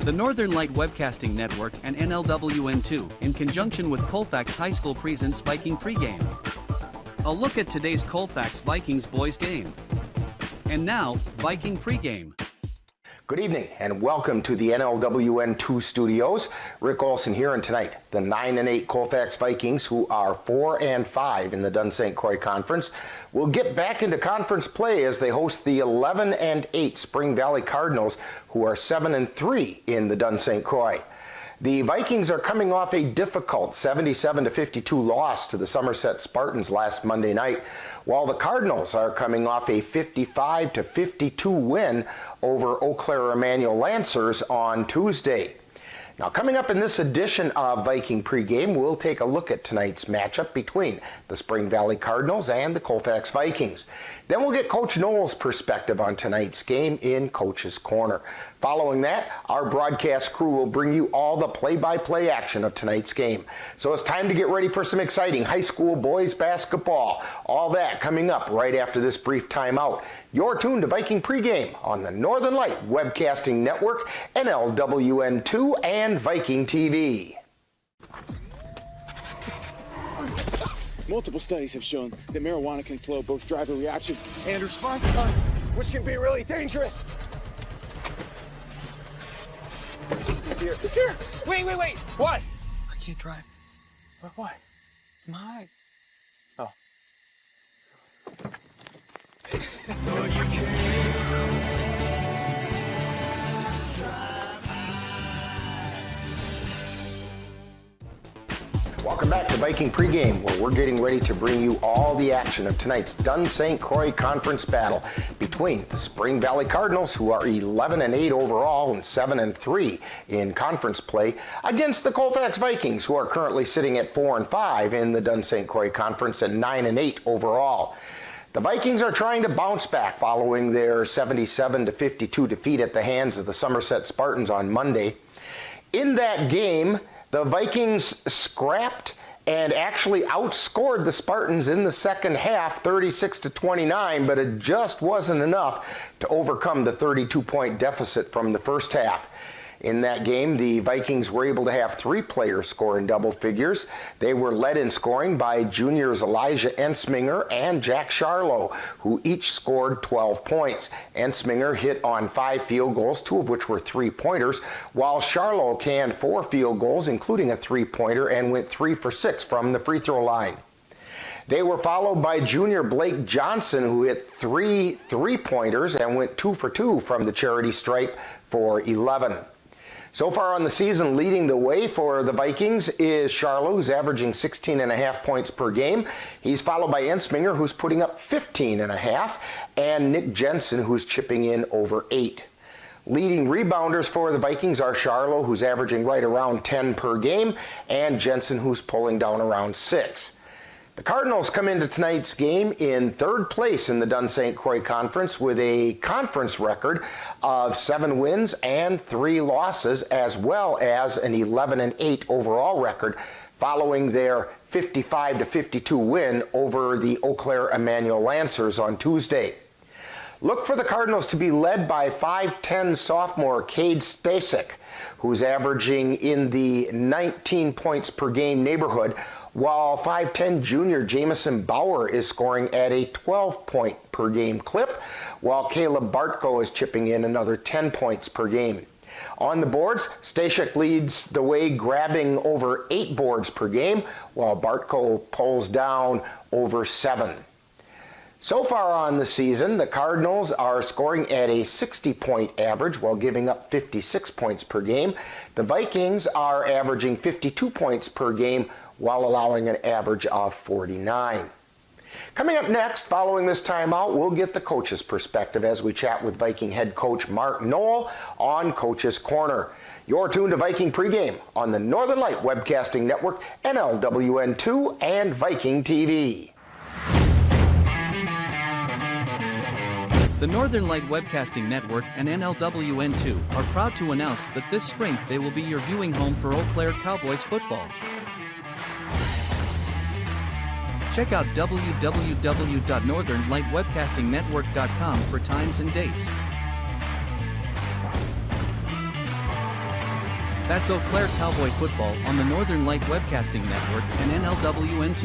The Northern Light Webcasting Network and NLWN2, in conjunction with Colfax High School, presents Viking pregame. A look at today's Colfax Vikings boys game. And now, Viking pregame. Good evening and welcome to the NLWN2 studios. Rick Olson here, and tonight the 9-8 Colfax Vikings, who are 4-5 in the Dun St. Croix Conference, will get back into conference play as they host the 11-8 Spring Valley Cardinals, who are 7-3 in the Dun St. Croix. The Vikings are coming off a difficult 77-52 loss to the Somerset Spartans last Monday night, while the Cardinals are coming off a 55-52 win over Eau Claire Emmanuel Lancers on Tuesday. Now, coming up in this edition of Viking Pregame, we'll take a look at tonight's matchup between the Spring Valley Cardinals and the Colfax Vikings. Then we'll get Coach Noel's perspective on tonight's game in Coach's Corner. Following that, our broadcast crew will bring you all the play-by-play action of tonight's game. So it's time to get ready for some exciting high school boys basketball. All that coming up right after this brief timeout. You're tuned to Viking Pregame on the Northern Light Webcasting Network, NLWN2, and Viking TV. Multiple studies have shown that marijuana can slow both driver reaction and response time, which can be really dangerous. It's here. It's here. Wait. What? I can't drive. Why? I'm high. Oh. Welcome back to Viking Pregame, where we're getting ready to bring you all the action of tonight's Dun St. Croix Conference battle between the Spring Valley Cardinals, who are 11-8 overall and 7-3 in conference play, against the Colfax Vikings, who are currently sitting at 4-5 in the Dun St. Croix Conference and 9-8 overall. The Vikings are trying to bounce back following their 77-52 defeat at the hands of the Somerset Spartans on Monday. In that game, the Vikings scrapped and actually outscored the Spartans in the second half 36-29, but it just wasn't enough to overcome the 32-point deficit from the first half. In that game, the Vikings were able to have 3 players score in double figures. They were led in scoring by juniors Elijah Ensminger and Jack Charlo, who each scored 12 points. Ensminger hit on 5 field goals, 2 of which were 3-pointers, while Charlo canned 4 field goals, including a 3-pointer, and went 3 for 6 from the free throw line. They were followed by junior Blake Johnson, who hit 3 3-pointers and went 2 for 2 from the charity stripe for 11. So far on the season, leading the way for the Vikings is Charlo, who's averaging 16.5 points per game. He's followed by Ensminger, who's putting up 15.5, and Nick Jensen, who's chipping in over 8. Leading rebounders for the Vikings are Charlo, who's averaging right around 10 per game, and Jensen, who's pulling down around 6. The Cardinals come into tonight's game in 3rd place in the Dun St. Croix Conference with a conference record of 7 wins and 3 losses, as well as an 11-8 overall record following their 55-52 win over the Eau Claire Emmanuel Lancers on Tuesday. Look for the Cardinals to be led by 5'10 sophomore Cade Stasek, who's averaging in the 19 points per game neighborhood, while 5'10 junior Jamison Bauer is scoring at a 12-point per game clip, while Caleb Bartko is chipping in another 10 points per game. On the boards, Stashek leads the way, grabbing over 8 boards per game, while Bartko pulls down over 7. So far on the season, the Cardinals are scoring at a 60-point average while giving up 56 points per game. The Vikings are averaging 52 points per game while allowing an average of 49. Coming up next, following this timeout, we'll get the coach's perspective as we chat with Viking head coach Mark Noel on Coach's Corner. You're tuned to Viking Pregame on the Northern Light Webcasting Network, NLWN2, and Viking TV. The Northern Light Webcasting Network and NLWN2 are proud to announce that this spring they will be your viewing home for Eau Claire Cowboys football. Check out www.northernlightwebcastingnetwork.com for times and dates. That's Eau Claire Cowboy football on the Northern Light Webcasting Network and NLWN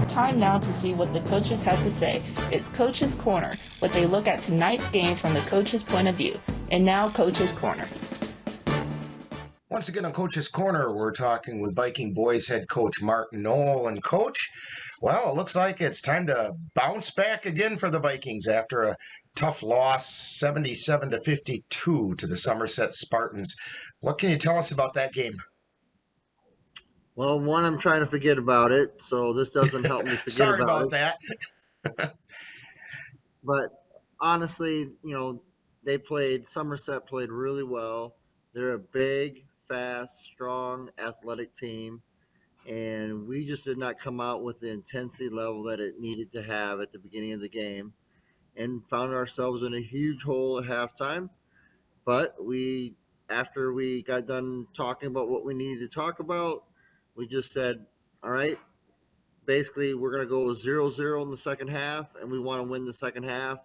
2. Time now to see what the coaches have to say. It's Coach's Corner, what they look at tonight's game from the coach's point of view. And now, Coach's Corner. Once again on Coach's Corner, we're talking with Viking boys head coach Mark Knoll. And Coach, well, it looks like it's time to bounce back again for the Vikings after a tough loss, 77-52 to the Somerset Spartans. What can you tell us about that game? Well, one, I'm trying to forget about it, so this doesn't help me forget Sorry about it. that. But honestly, Somerset played really well. They're a big, fast, strong, athletic team, and we just did not come out with the intensity level that it needed to have at the beginning of the game, and found ourselves in a huge hole at halftime. But after we got done talking about what we needed to talk about, we just said, all right, basically we're going to go 0-0 in the second half, and we want to win the second half.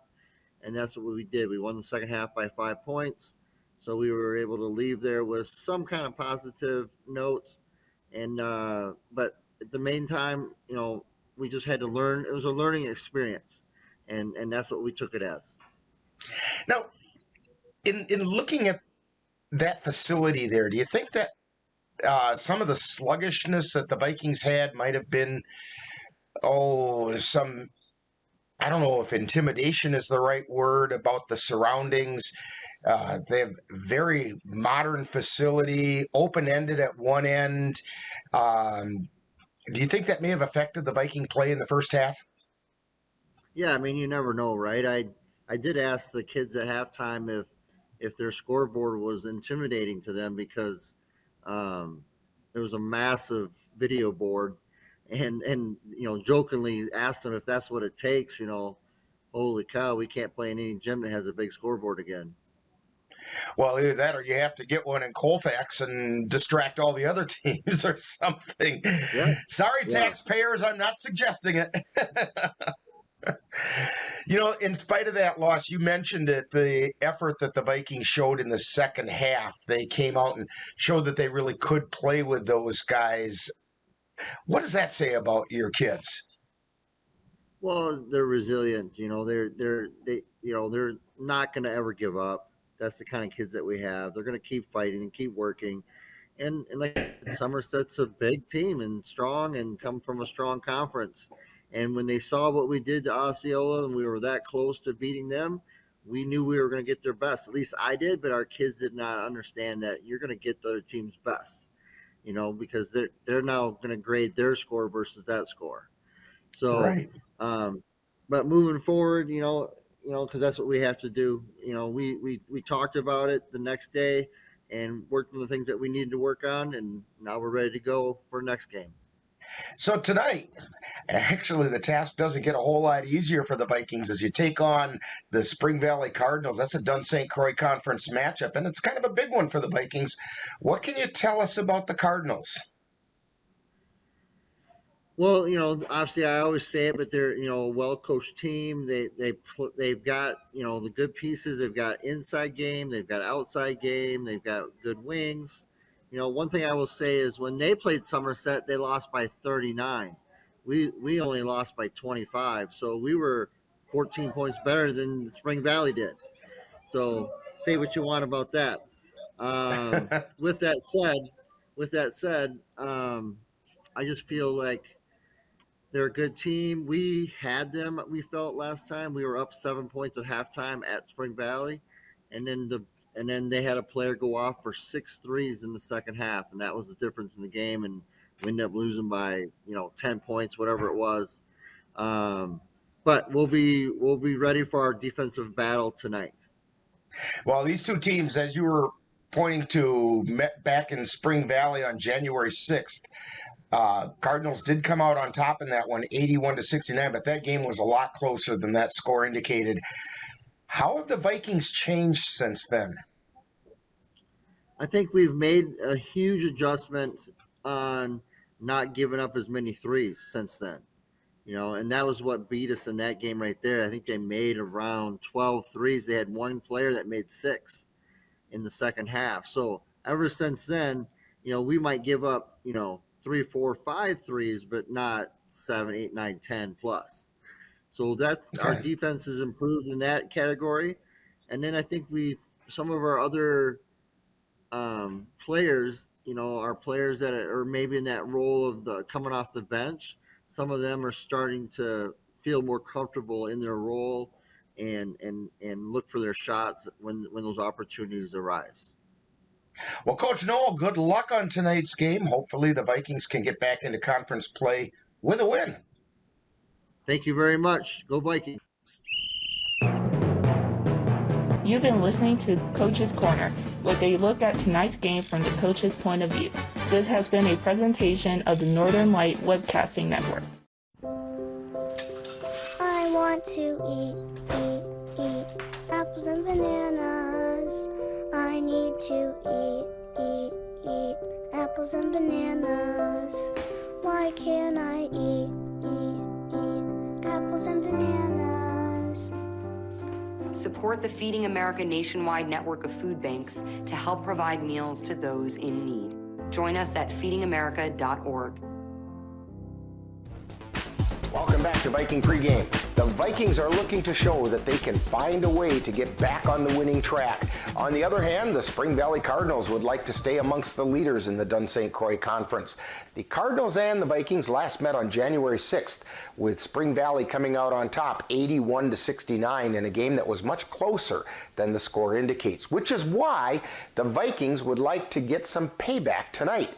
And that's what we did. We won the second half by 5 points. So we were able to leave there with some kind of positive notes. And but at the main time, we just had to learn. It was a learning experience. And that's what we took it as. Now, in looking at that facility there, do you think that some of the sluggishness that the Vikings had might have been, some, I don't know if intimidation is the right word, about the surroundings? They have very modern facility, open-ended at one end. Do you think that may have affected the Viking play in the first half? Yeah, I mean, you never know, right? I did ask the kids at halftime if their scoreboard was intimidating to them, because there was a massive video board, and jokingly asked them if that's what it takes. Holy cow, we can't play in any gym that has a big scoreboard again. Well, either that or you have to get one in Colfax and distract all the other teams or something. Yeah. Sorry, taxpayers, I'm not suggesting it. In spite of that loss, you mentioned it, the effort that the Vikings showed in the second half. They came out and showed that they really could play with those guys. What does that say about your kids? Well, they're resilient. They're not going to ever give up. That's the kind of kids that we have. They're going to keep fighting and keep working. And like Somerset's a big team and strong and come from a strong conference. And when they saw what we did to Osceola and we were that close to beating them, we knew we were going to get their best. At least I did, but our kids did not understand that you're going to get the other team's best, because they're now going to grade their score versus that score. So, right. But moving forward, because that's what we have to do. We talked about it the next day and worked on the things that we needed to work on, and now we're ready to go for next game. So tonight, actually, the task doesn't get a whole lot easier for the Vikings as you take on the Spring Valley Cardinals. That's a Dunn St. Croix Conference matchup, and it's kind of a big one for the Vikings. What can you tell us about the Cardinals? Well, obviously I always say it, but they're, a well-coached team. They've got, the good pieces. They've got inside game. They've got outside game. They've got good wings. One thing I will say is when they played Somerset, they lost by 39. We only lost by 25. So we were 14 points better than Spring Valley did. So say what you want about that. With that said, I just feel like they're a good team. We had them, we felt, last time. We were up 7 points at halftime at Spring Valley. And then they had a player go off for 6 threes in the second half, and that was the difference in the game. And we ended up losing by 10 points, whatever it was. But we'll be ready for our defensive battle tonight. Well, these two teams, as you were pointing to, met back in Spring Valley on January 6th. Cardinals did come out on top in that one, 81-69, but that game was a lot closer than that score indicated. How have the Vikings changed since then? I think we've made a huge adjustment on not giving up as many threes since then. And that was what beat us in that game right there. I think they made around 12 threes. They had one player that made 6. in the second half. So ever since then, we might give up, 3, 4, 5 threes, but not 7, 8, 9, 10 plus. So our defense has improved in that category. And then I think some of our other players, our players that are maybe in that role of the coming off the bench, some of them are starting to feel more comfortable in their role and look for their shots when those opportunities arise. Well, Coach Noel, good luck on tonight's game. Hopefully the Vikings can get back into conference play with a win. Thank you very much. Go Vikings. You've been listening to Coach's Corner, with a look at tonight's game from the coach's point of view. This has been a presentation of the Northern Light Webcasting Network. I want to eat apples and bananas. I need to eat apples and bananas. Why can't I eat apples and bananas? Support the Feeding America nationwide network of food banks to help provide meals to those in need. Join us at feedingamerica.org. Welcome back to Viking pregame. The Vikings are looking to show that they can find a way to get back on the winning track. On the other hand, the Spring Valley Cardinals would like to stay amongst the leaders in the Dunn-St. Croix Conference. The Cardinals and the Vikings last met on January 6th, with Spring Valley coming out on top 81-69 in a game that was much closer than the score indicates, which is why the Vikings would like to get some payback tonight.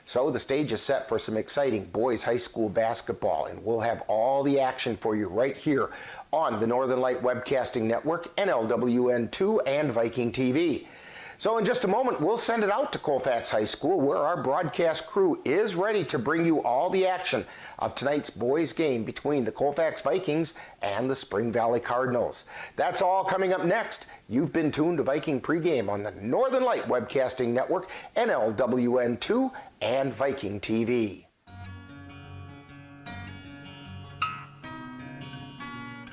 So the stage is set for some exciting boys high school basketball, and we'll have all the action for you right here on the Northern Light Webcasting Network, NLWN2, and Viking TV. So in just a moment, we'll send it out to Colfax High School, where our broadcast crew is ready to bring you all the action of tonight's boys game between the Colfax Vikings and the Spring Valley Cardinals. That's all coming up next. You've been tuned to Viking pregame on the Northern Light Webcasting Network, NLWN2, and Viking TV.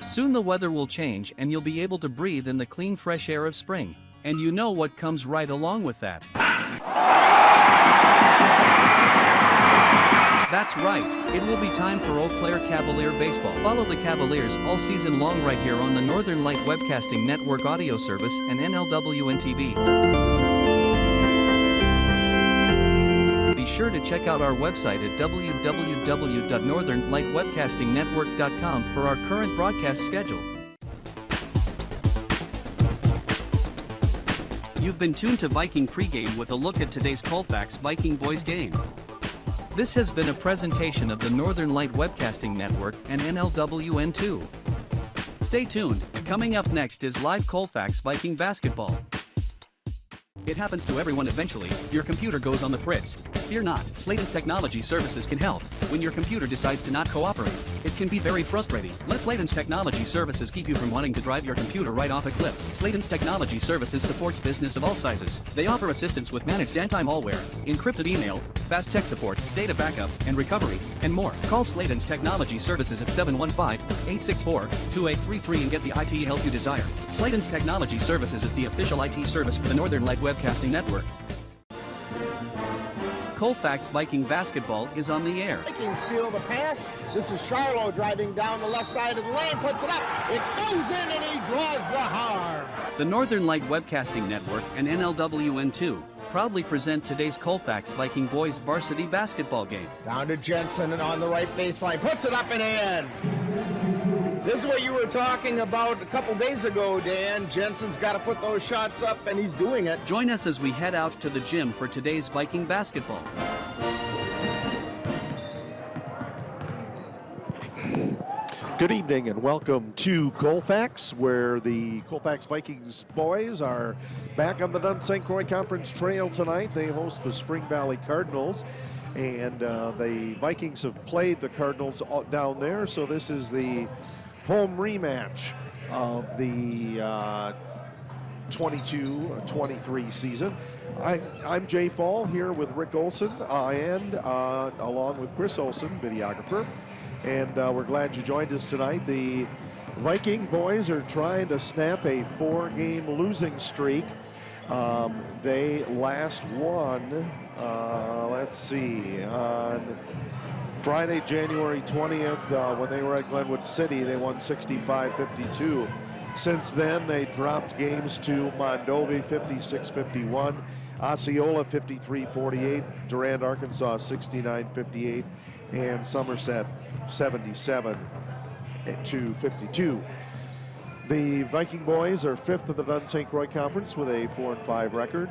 Soon the weather will change and you'll be able to breathe in the clean fresh air of spring. And you know what comes right along with that. That's right, it will be time for Eau Claire Cavalier baseball. Follow the Cavaliers all season long right here on the Northern Light Webcasting Network audio service and NLWN TV. Be sure to check out our website at www.northernlightwebcastingnetwork.com for our current broadcast schedule. You've been tuned to Viking pregame with a look at today's Colfax Viking boys game. This has been a presentation of the Northern Light Webcasting Network and NLWN2. Stay tuned, coming up next is live Colfax Viking basketball. It happens to everyone eventually. Your computer goes on the fritz. Fear not, Sladen's Technology Services can help. When your computer decides to not cooperate, it can be very frustrating. Let Sladen's Technology Services keep you from wanting to drive your computer right off a cliff. Sladen's Technology Services supports business of all sizes. They offer assistance with managed anti-malware, encrypted email, fast tech support, data backup, and recovery, and more. Call Sladen's Technology Services at 715-864-2833 and get the IT help you desire. Sladen's Technology Services is the official IT service for the Northern Light Webcasting Network. Colfax Viking basketball is on the air. Vikings steal the pass. This is Charlo driving down the left side of the lane, puts it up. It goes in and he draws the harm. The Northern Light Webcasting Network and NLWN2 proudly present today's Colfax Viking boys varsity basketball game. Down to Jensen and on the right baseline, puts it up and in. This is what you were talking about a couple days ago, Dan. Jensen's got to put those shots up, and he's doing it. Join us as we head out to the gym for today's Viking basketball. Good evening and welcome to Colfax, where the Colfax Vikings boys are back on the Dunn-St. Croix Conference Trail tonight. They host the Spring Valley Cardinals, and the Vikings have played the Cardinals down there, so this is the home rematch of the 22-23 season. I'm Jay Fall here with Rick Olson and along with Chris Olson, videographer. And we're glad you joined us tonight. The Viking boys are trying to snap a 4-game losing streak They last won, let's see, on Friday, January 20th, when they were at Glenwood City, they won 65-52. Since then, they dropped games to Mondovi 56-51, Osceola 53-48, Durand, Arkansas 69-58, and Somerset 77-52. The Viking boys are 5th in the Dunn St. Croix Conference with a 4-5 record.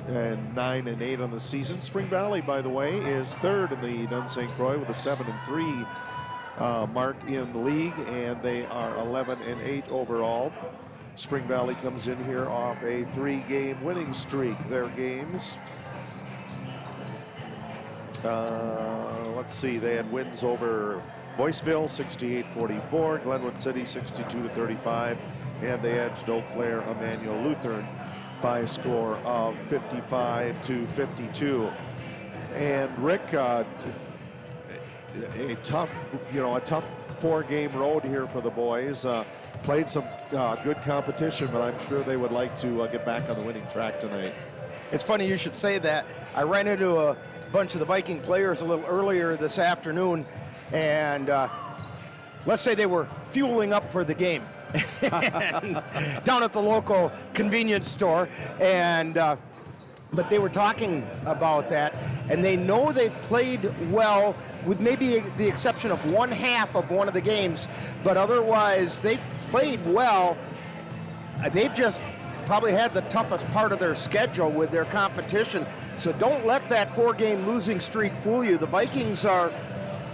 And 9-8 on the season. Spring Valley, by the way, is 3rd in the Dunn St. Croix with a 7-3 mark in the league, and they are 11-8 overall. Spring Valley comes in here off a 3-game winning streak. Their games, let's see, they had wins over Boyceville 68-44, Glenwood City 62-35, and they edged Eau Claire Emmanuel Lutheran by a score of 55-52. And Rick, a tough 4-game road here for the boys. Played some good competition, but I'm sure they would like to get back on the winning track tonight. It's funny you should say that. I ran into a bunch of the Viking players a little earlier this afternoon, and let's say they were fueling up for the game. Down at the local convenience store, and but they were talking about that, and they know they've played well, with maybe the exception of one half of one of the games, but otherwise they've played well. They've just probably had the toughest part of their schedule with their competition, so don't let that 4-game losing streak fool you. The Vikings are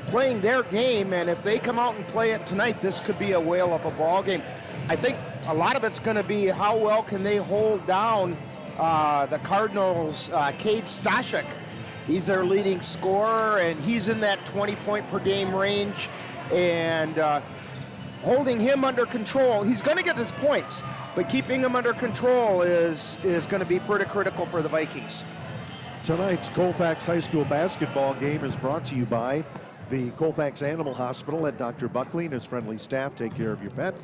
playing their game, and if they come out and play it tonight, this could be a whale of a ball game. I think a lot of it's going to be how well can they hold down the Cardinals' Cade Stashik. He's their leading scorer, and he's in that 20-point per game range, and holding him under control. He's going to get his points, but keeping him under control is going to be pretty critical for the Vikings. Tonight's Colfax High School basketball game is brought to you by the Colfax Animal Hospital. Let Dr. Buckley and his friendly staff take care of your pet.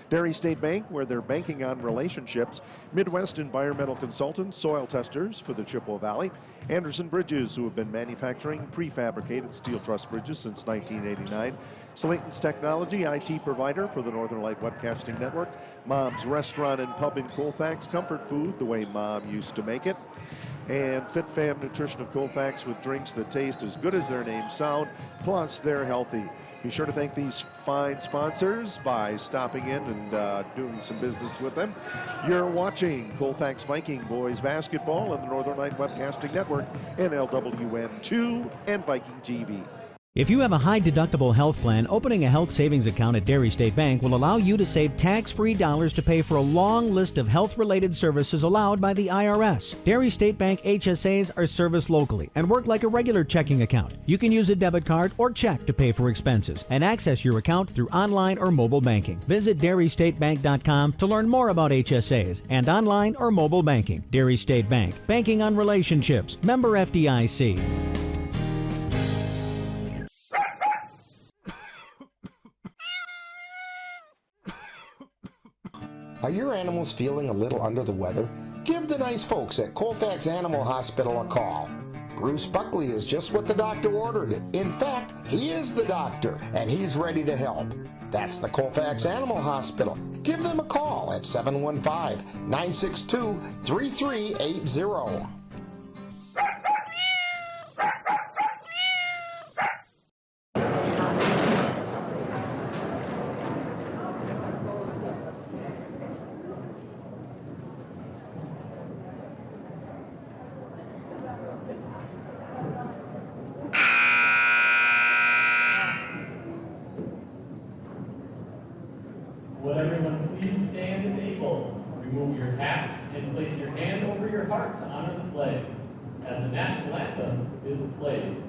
Dairy State Bank, where they're banking on relationships. Midwest Environmental Consultants, soil testers for the Chippewa Valley. Anderson Bridges, who have been manufacturing prefabricated steel truss bridges since 1989. Slayton's Technology, IT provider for the Northern Light Webcasting Network. Mom's Restaurant and Pub in Colfax, comfort food the way Mom used to make it. And Fit Fam Nutrition of Colfax, with drinks that taste as good as their names sound, plus they're healthy. Be sure to thank these fine sponsors by stopping in and doing some business with them. You're watching Colfax Viking boys basketball on the Northern Light Webcasting Network, NLWN 2, and Viking TV. If you have a high-deductible health plan, opening a health savings account at Dairy State Bank will allow you to save tax-free dollars to pay for a long list of health-related services allowed by the IRS. Dairy State Bank HSAs are serviced locally and work like a regular checking account. You can use a debit card or check to pay for expenses and access your account through online or mobile banking. Visit DairyStateBank.com to learn more about HSAs and online or mobile banking. Dairy State Bank, banking on relationships. Member FDIC. Are your animals feeling a little under the weather? Give the nice folks at Colfax Animal Hospital a call. Bruce Buckley is just what the doctor ordered. In fact, he is the doctor, and he's ready to help. That's the Colfax Animal Hospital. Give them a call at 715-962-3380. Would everyone please stand and able, remove your hats, and place your hand over your heart to honor the flag, as the national anthem is played.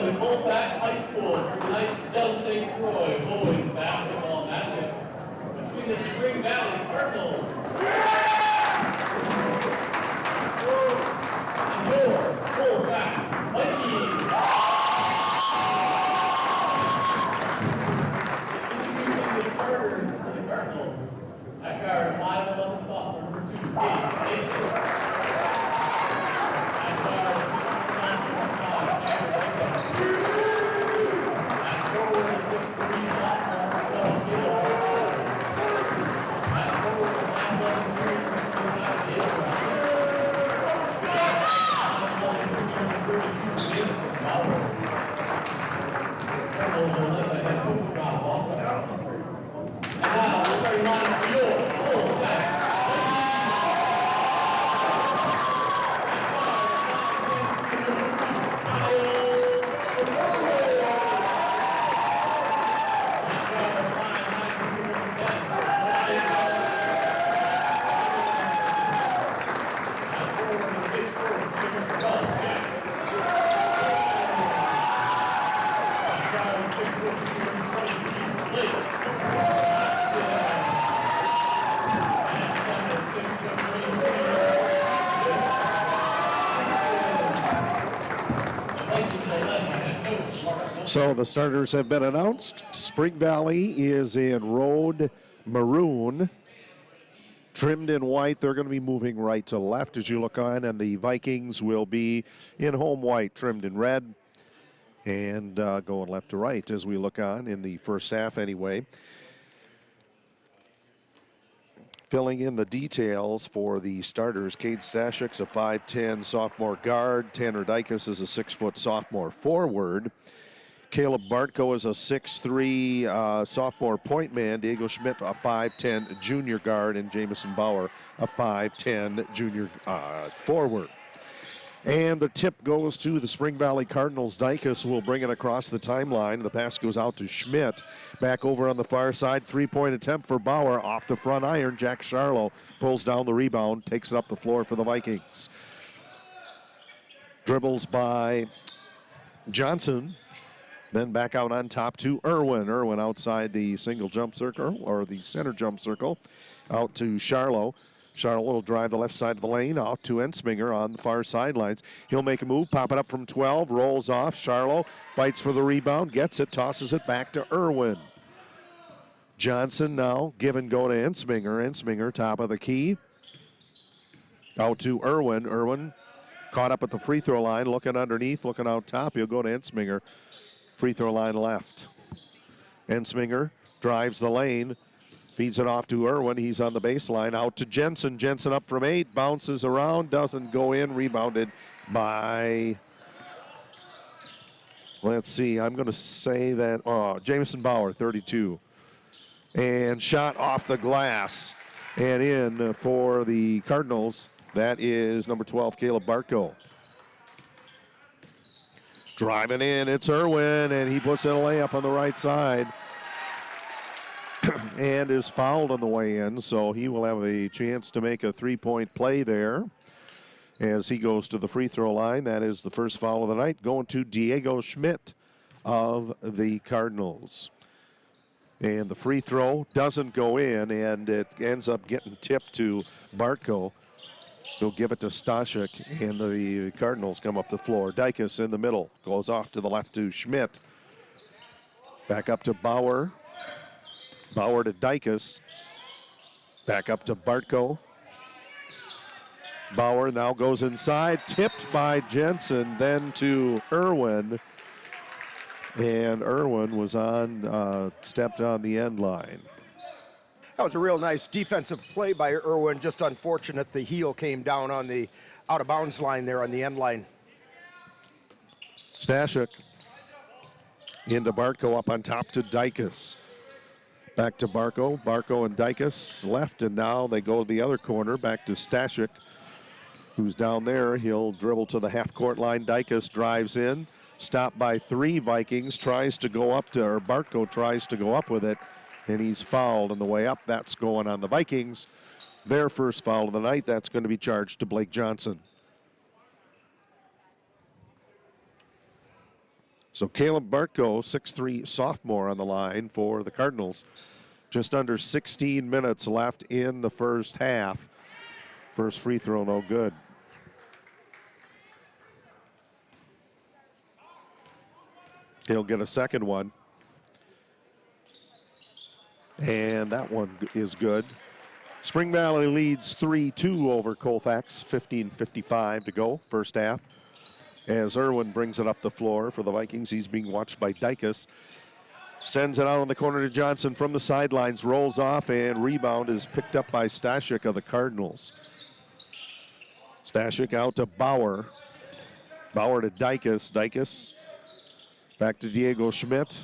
to the Colfax High School for tonight's Del St. Croix boys basketball matchup between the Spring Valley Cardinals and your Colfax Vikings. Introducing the starters for the Cardinals. At guard, 5'11" sophomore number 2, Katie Stacy. At guard, 6'1" sophomore number 5, Tanner Douglas. At forward, 6'3" sophomore number 12, Caleb. At forward, 5'11" junior number 25, David. At 5'11" junior number 32, Jameson Bauer. Cardinals are led by head coach Rob Walser. And now, the starting line for your Colfax. So the starters have been announced. Spring Valley is in road maroon, trimmed in white. They're going to be moving right to left as you look on, and the Vikings will be in home white, trimmed in red, and going left to right as we look on in the first half anyway. Filling in the details for the starters, Cade Stashik's a 5'10" sophomore guard. Tanner Dykus is a 6-foot sophomore forward. Caleb Bartko is a 6'3" sophomore point man. Diego Schmidt, a 5'10" junior guard. And Jamison Bauer, a 5'10" junior forward. And the tip goes to the Spring Valley Cardinals. Dykus will bring it across the timeline. The pass goes out to Schmidt. Back over on the far side. Three-point attempt for Bauer. Off the front iron. Jack Charlo pulls down the rebound. Takes it up the floor for the Vikings. Dribbles by Johnson. Then back out on top to Irwin. Irwin outside the single jump circle, or the center jump circle. Out to Charlo. Charlo will drive the left side of the lane out to Ensminger on the far sidelines. He'll make a move, pop it up from 12, rolls off. Charlo fights for the rebound, gets it, tosses it back to Irwin. Johnson now give and go to Ensminger. Ensminger top of the key. Out to Irwin. Irwin caught up at the free throw line, looking underneath, looking out top. He'll go to Ensminger. Free throw line left. Ensminger drives the lane. Feeds it off to Irwin. He's on the baseline. Out to Jensen. Jensen up from 8. Bounces around. Doesn't go in. Rebounded by, let's see. I'm going to say that Jamison Bauer, 32. And shot off the glass. And in for the Cardinals. That is number 12, Caleb Bartko. Driving in. It's Irwin. And he puts in a layup on the right side. And is fouled on the way in, so he will have a chance to make a three-point play there as he goes to the free throw line. That is the first foul of the night, going to Diego Schmidt of the Cardinals. And the free throw doesn't go in, and it ends up getting tipped to Bartko. He'll give it to Stashik, and the Cardinals come up the floor. Dykus in the middle, goes off to the left to Schmidt. Back up to Bauer. Bauer to Dykus. Back up to Bartko. Bauer now goes inside. Tipped by Jensen. Then to Irwin. And Irwin was stepped on the end line. That was a real nice defensive play by Irwin. Just unfortunate the heel came down on the out-of-bounds line there on the end line. Stashik into Bartko, up on top to Dykus. Back to Bartko. Bartko and Dykus left, and now they go to the other corner. Back to Stashik, who's down there. He'll dribble to the half-court line. Dykus drives in. Stopped by 3 Vikings. Bartko tries to go up with it, and he's fouled on the way up. That's going on the Vikings. Their first foul of the night. That's going to be charged to Blake Johnson. So Caleb Bartko, 6'3" sophomore on the line for the Cardinals. Just under 16 minutes left in the first half. First free throw, no good. He'll get a second one. And that one is good. Spring Valley leads 3-2 over Colfax, 15:55 to go, first half. As Irwin brings it up the floor for the Vikings, he's being watched by Dykus. Sends it out on the corner to Johnson from the sidelines, rolls off, and rebound is picked up by Stashik of the Cardinals. Stashik out to Bauer. Bauer to Dykus. Dykus back to Diego Schmidt.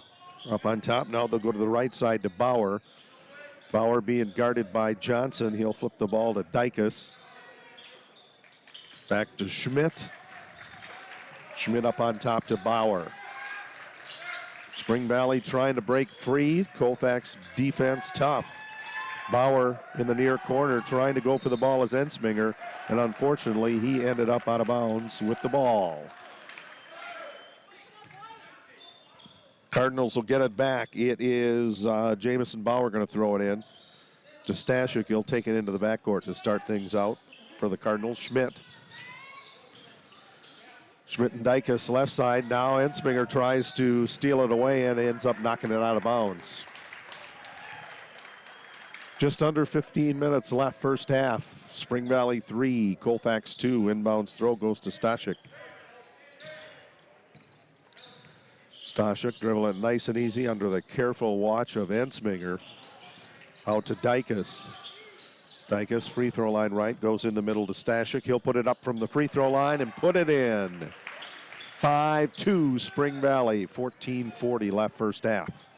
Up on top. Now they'll go to the right side to Bauer. Bauer being guarded by Johnson. He'll flip the ball to Dykus. Back to Schmidt. Schmidt up on top to Bauer. Spring Valley trying to break free. Colfax defense tough. Bauer in the near corner trying to go for the ball as Ensminger, and unfortunately he ended up out of bounds with the ball. Cardinals will get it back. It is Jamison Bauer going to throw it in to Stashik. He'll take it into the backcourt to start things out for the Cardinals. Schmidt and Dykus left side. Now Ensminger tries to steal it away and ends up knocking it out of bounds. Just under 15 minutes left first half. Spring Valley 3, Colfax 2. Inbounds throw goes to Stashik. Stashik dribbling it nice and easy under the careful watch of Ensminger. Out to Dykus. Dykus, free throw line right, goes in the middle to Stashik. He'll put it up from the free throw line and put it in. 5-2 Spring Valley, 14:40 left first half.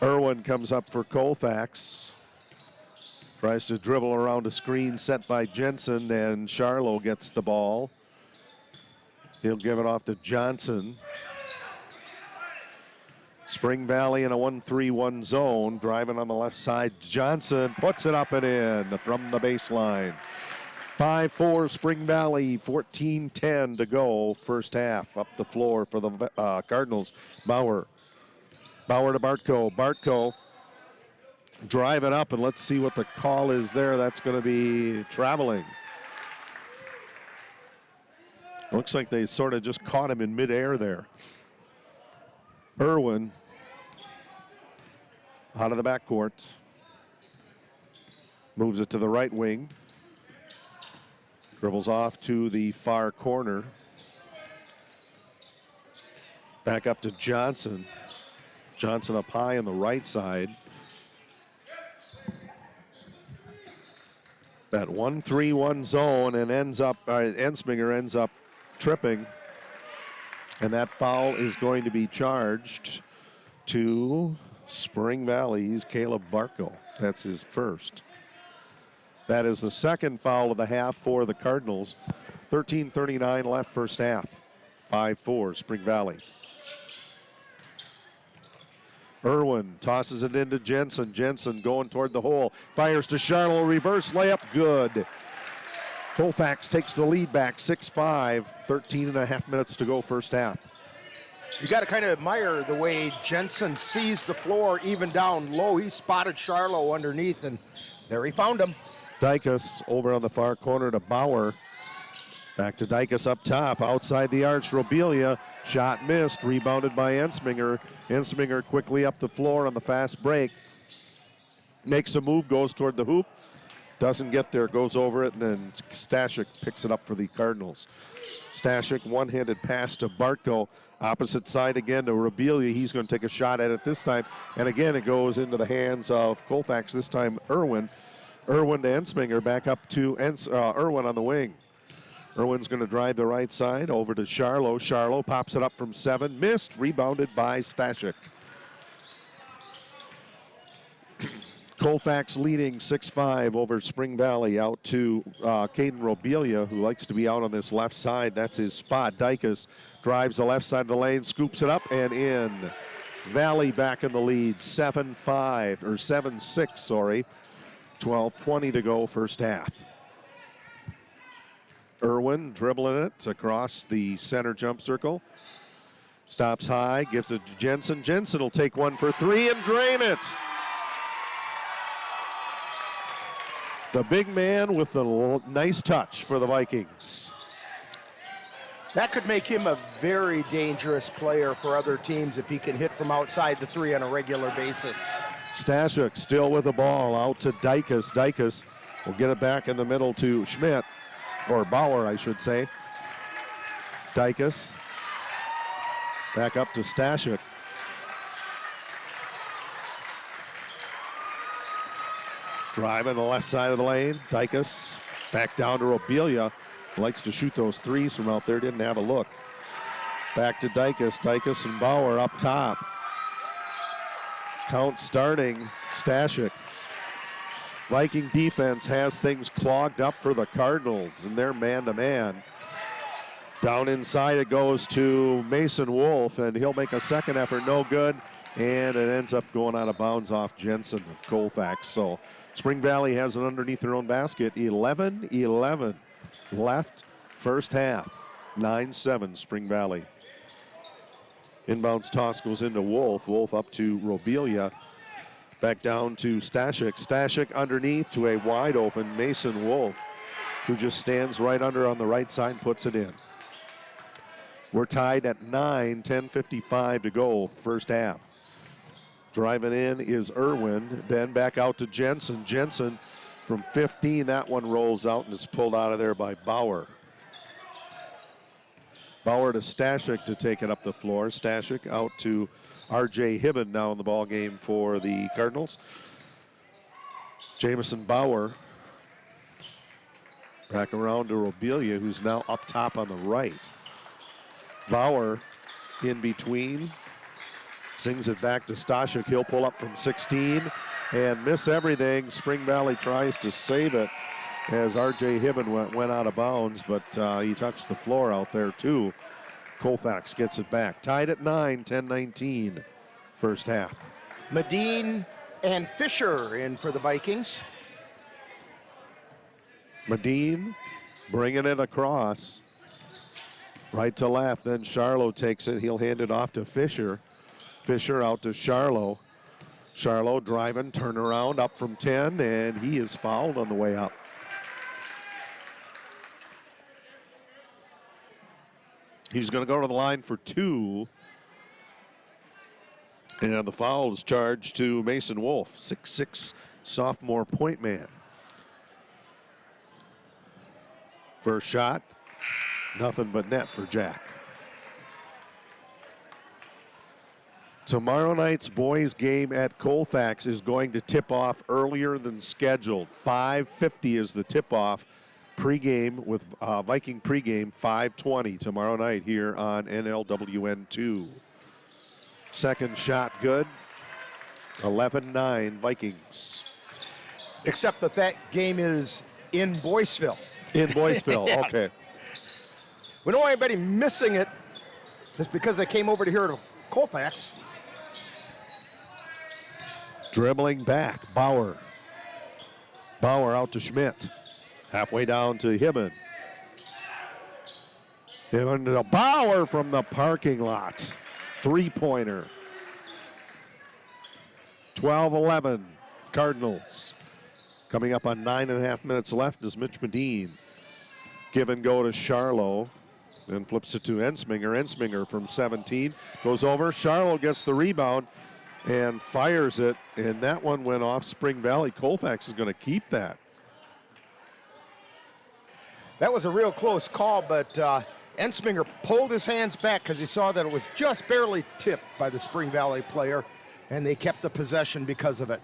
Irwin comes up for Colfax. Tries to dribble around a screen set by Jensen, and Charlo gets the ball. He'll give it off to Johnson. Spring Valley in a 1-3-1 zone. Driving on the left side. Johnson puts it up and in from the baseline. 5-4 Spring Valley, 14:10 to go. First half up the floor for the Cardinals. Bauer to Bartko. Bartko driving up, and let's see what the call is there. That's going to be traveling. Looks like they sort of just caught him in midair there. Irwin out of the backcourt. Moves it to the right wing. Dribbles off to the far corner. Back up to Johnson. Johnson up high on the right side. That 1-3-1 zone, and Ensminger ends up tripping. And that foul is going to be charged to Spring Valley's Caleb Bartko. That's his first. That is the second foul of the half for the Cardinals. 13:39 left first half. 5-4 Spring Valley. Irwin tosses it into Jensen. Jensen going toward the hole. Fires to Charlo. Reverse layup. Good. Colfax takes the lead back 6-5. 13.5 minutes to go first half. You got to kind of admire the way Jensen sees the floor even down low. He spotted Charlo underneath, and there he found him. Dykus over on the far corner to Bauer. Back to Dykus up top, outside the arch. Robelia, shot missed, rebounded by Ensminger. Ensminger quickly up the floor on the fast break. Makes a move, goes toward the hoop. Doesn't get there, goes over it, and then Stashik picks it up for the Cardinals. Stashik, one-handed pass to Bartko. Opposite side again to Robelia. He's going to take a shot at it this time. And again, it goes into the hands of Colfax, this time Irwin. Irwin to Ensminger, back up to Irwin on the wing. Irwin's going to drive the right side over to Charlo. Charlo pops it up from 7. Missed. Rebounded by Stashik. Colfax leading 6-5 over Spring Valley. Out to Caden Robelia, who likes to be out on this left side. That's his spot. Dykus drives the left side of the lane, scoops it up and in. Valley back in the lead. 7-5, or 7-6, sorry. 12:20 to go first half. Irwin dribbling it across the center jump circle. Stops high, gives it to Jensen. Jensen will take one for three and drain it. The big man with the nice touch for the Vikings. That could make him a very dangerous player for other teams if he can hit from outside the three on a regular basis. Stashuk still with the ball out to Dykus. Dykus will get it back in the middle to Schmidt, or Bauer, I should say. Dykus back up to Stashuk. Driving the left side of the lane. Dykus back down to Robelia. Likes to shoot those threes from out there. Didn't have a look. Back to Dykus. Dykus and Bauer up top. Count starting. Stashuk. Viking defense has things clogged up for the Cardinals, and they're man-to-man. Down inside it goes to Mason Wolf, and he'll make a second effort. No good, and it ends up going out of bounds off Jensen of Colfax. So Spring Valley has it underneath their own basket. 11-11 left first half. 9-7 Spring Valley. Inbounds toss goes into Wolf. Wolf up to Robelia. Back down to Stashuk. Stashuk underneath to a wide open Mason Wolf, who just stands right under on the right side and puts it in. We're tied at 9, 10:55 to go, first half. Driving in is Irwin, then back out to Jensen. Jensen from 15, that one rolls out and is pulled out of there by Bauer. Bauer to Stashuk to take it up the floor. Stashuk out to R.J. Hibben now in the ball game for the Cardinals. Jamison Bauer back around to Robelia, who's now up top on the right. Bauer in between, sings it back to Stashuk. He'll pull up from 16 and miss everything. Spring Valley tries to save it as R.J. Hibben went out of bounds, but he touched the floor out there too. Colfax gets it back. Tied at 9, 10-19, first half. Medine and Fisher in for the Vikings. Medine bringing it across. Right to left, then Charlo takes it. He'll hand it off to Fisher. Fisher out to Charlo. Charlo driving, turn around, up from 10, and he is fouled on the way up. He's going to go to the line for 2. And the foul is charged to Mason Wolf, 6'6", sophomore point man. First shot, nothing but net for Jack. Tomorrow night's boys game at Colfax is going to tip off earlier than scheduled. 5:50 is the tip-off. Pre-game with Viking pre-game, 5:20 tomorrow night here on NLWN 2. Second shot good. 11-9 Vikings. Except that game is in Boyceville. In Boyceville, Yes. okay. We don't want anybody missing it just because they came over to here to Colfax. Dribbling back, Bauer. Bauer out to Schmidt. Halfway down to Hibben. Hibben to Bauer from the parking lot. Three-pointer. 12-11 Cardinals. Coming up on 9.5 minutes left is Mitch Medine. Give and go to Charlo. Then flips it to Ensminger. Ensminger from 17. Goes over. Charlo gets the rebound and fires it. And that one went off Spring Valley. Colfax is going to keep that. That was a real close call, but Ensminger pulled his hands back because he saw that it was just barely tipped by the Spring Valley player, and they kept the possession because of it.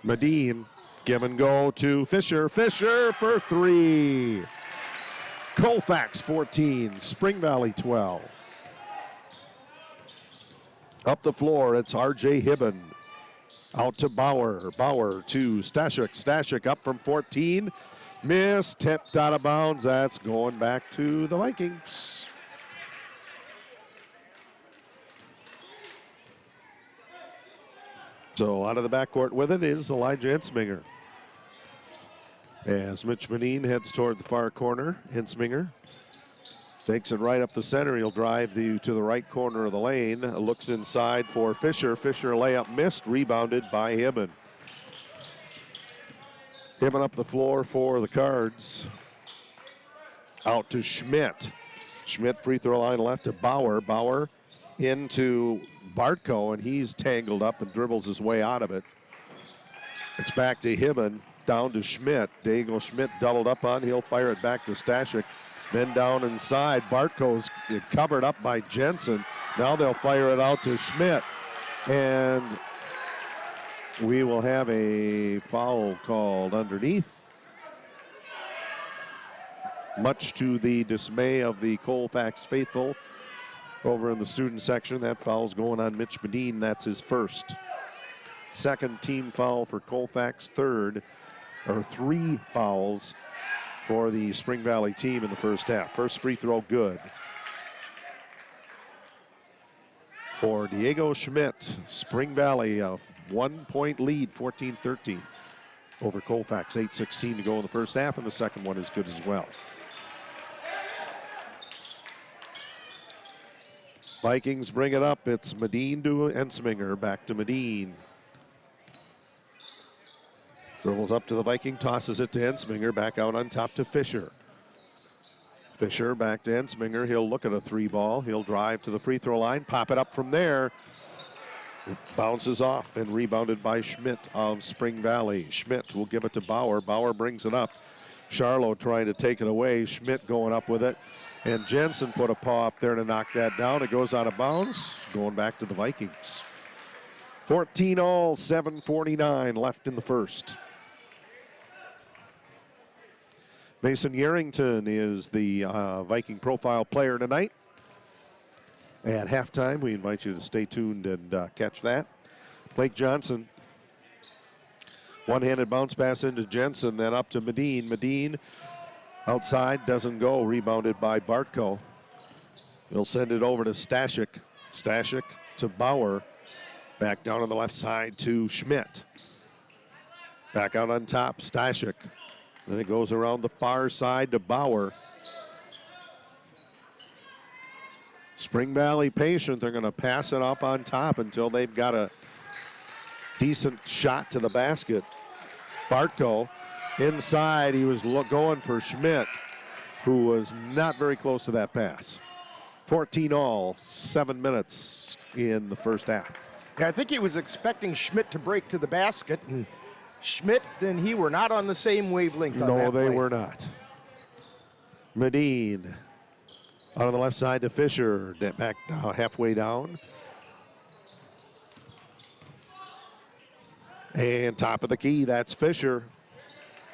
Medine, give and go to Fisher. Fisher for 3. Colfax 14, Spring Valley 12. Up the floor, it's R.J. Hibben. Out to Bauer. Bauer to Stashuk. Stashuk up from 14. Miss, tipped out of bounds. That's going back to the Vikings. So out of the backcourt with it is Elijah Ensminger. As Mitch Manine heads toward the far corner, Hensminger takes it right up the center. He'll drive to the right corner of the lane. Looks inside for Fisher. Fisher layup missed, rebounded by Hibben. Hibben up the floor for the Cards. Out to Schmidt. Schmidt free throw line left to Bauer. Bauer into Bartko, and he's tangled up and dribbles his way out of it. It's back to Hibben, down to Schmidt. Diego Schmidt doubled up on. He'll fire it back to Stashik. Then down inside, Bartko's covered up by Jensen. Now they'll fire it out to Schmidt. And we will have a foul called underneath. Much to the dismay of the Colfax faithful over in the student section. That foul's going on Mitch Medine. That's his first. Second team foul for Colfax, third, or 3 fouls for the Spring Valley team in the first half. First free throw good for Diego Schmidt. Spring Valley, a 1-point lead, 14-13 over Colfax. 8:16 to go in the first half, and the second one is good as well. Vikings bring it up. It's Medine to Ensminger. Back to Medine. Dribbles up to the Viking, tosses it to Ensminger. Back out on top to Fisher. Fisher back to Ensminger. He'll look at a 3 ball. He'll drive to the free throw line, pop it up from there. It bounces off and rebounded by Schmidt of Spring Valley. Schmidt will give it to Bauer. Bauer brings it up. Charlo trying to take it away. Schmidt going up with it. And Jensen put a paw up there to knock that down. It goes out of bounds, going back to the Vikings. 14-all, 7:49 left in the first. Mason Yarrington is the Viking profile player tonight. At halftime, we invite you to stay tuned and catch that. Blake Johnson, one-handed bounce pass into Jensen, then up to Medine. Medine outside, doesn't go, rebounded by Bartko. He'll send it over to Stashik. Stashik to Bauer. Back down on the left side to Schmidt. Back out on top, Stashik. Then it goes around the far side to Bauer. Spring Valley patient. They're going to pass it up on top until they've got a decent shot to the basket. Bartko inside. He was going for Schmidt, who was not very close to that pass. 14-all, 7 minutes in the first half. Yeah, I think he was expecting Schmidt to break to the basket, and Schmidt and he were not on the same wavelength on that No, they play. were not. Medine out on the left side to Fisher. Back now, halfway down. And top of the key, that's Fisher.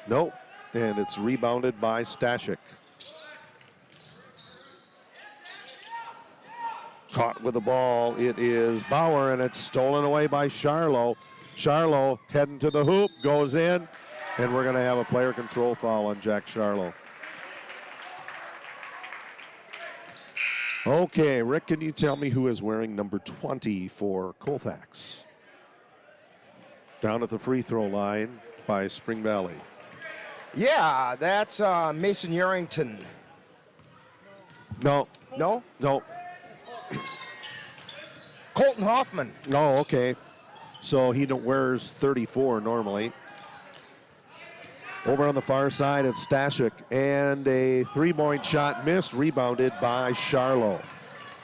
Nope, and it's rebounded by Stashik. Caught with the ball, it is Bauer, and it's stolen away by Charlo. Charlo heading to the hoop, goes in, and we're going to have a player control foul on Jack Charlo. Okay, Rick, can you tell me who is wearing number 20 for Colfax? Down at the free throw line by Spring Valley. Yeah, that's Mason Yarrington. No. No? No. Colton Hoffman. Oh, okay. So he wears 34 normally. Over on the far side, it's Stashik, and a 3-point shot missed, rebounded by Charlo.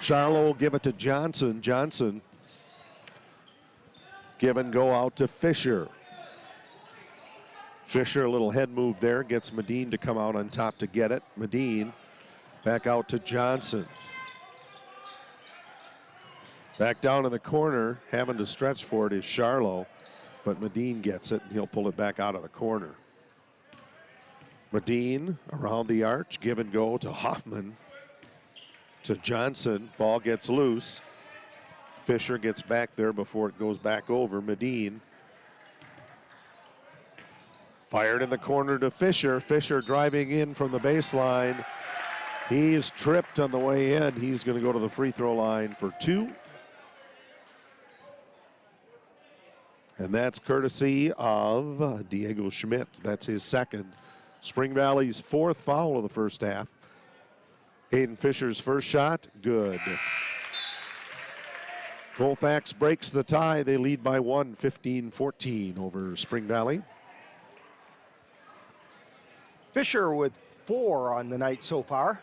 Charlo will give it to Johnson. Johnson give and go out to Fisher. Fisher, a little head move there, gets Medine to come out on top to get it. Medine back out to Johnson. Back down in the corner, having to stretch for it is Charlo, but Medine gets it, and he'll pull it back out of the corner. Medine around the arch, give and go to Hoffman, to Johnson. Ball gets loose. Fisher gets back there before it goes back over. Medine fired in the corner to Fisher. Fisher driving in from the baseline. He's tripped on the way in. He's going to go to the free throw line for 2. And that's courtesy of Diego Schmidt. That's his second. Spring Valley's 4th foul of the first half. Aiden Fisher's first shot, good. Colfax breaks the tie. They lead by 1, 15-14 over Spring Valley. Fisher with 4 on the night so far.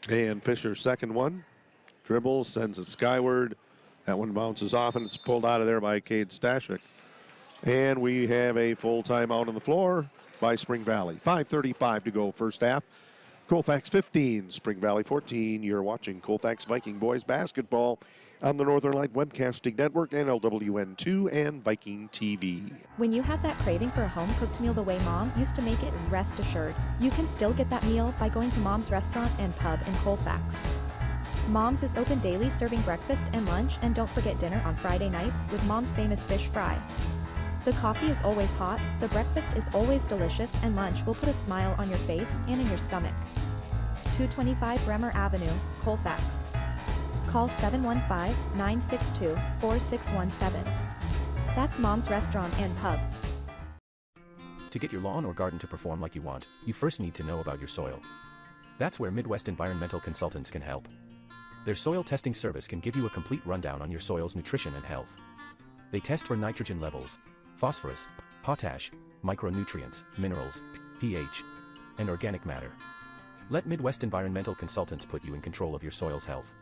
And Fisher's second one. Dribbles, sends it skyward. That one bounces off and it's pulled out of there by Cade Stashik. And we have a full timeout on the floor by Spring Valley. 5:35 to go first half. Colfax 15, Spring Valley 14. You're watching Colfax Viking boys basketball on the Northern Light Webcasting Network, NLWN2, and Viking TV. When you have that craving for a home-cooked meal the way Mom used to make it, rest assured, you can still get that meal by going to Mom's Restaurant and Pub in Colfax. Mom's is open daily, serving breakfast and lunch, and don't forget dinner on Friday nights with Mom's famous fish fry. The coffee is always hot, the breakfast is always delicious, and lunch will put a smile on your face and in your stomach. 225 Bremer Avenue, Colfax. Call 715-962-4617. That's Mom's Restaurant and Pub. To get your lawn or garden to perform like you want, you first need to know about your soil. That's where Midwest Environmental Consultants can help. Their soil testing service can give you a complete rundown on your soil's nutrition and health. They test for nitrogen levels, phosphorus, potash, micronutrients, minerals, pH, and organic matter. Let Midwest Environmental Consultants put you in control of your soil's health.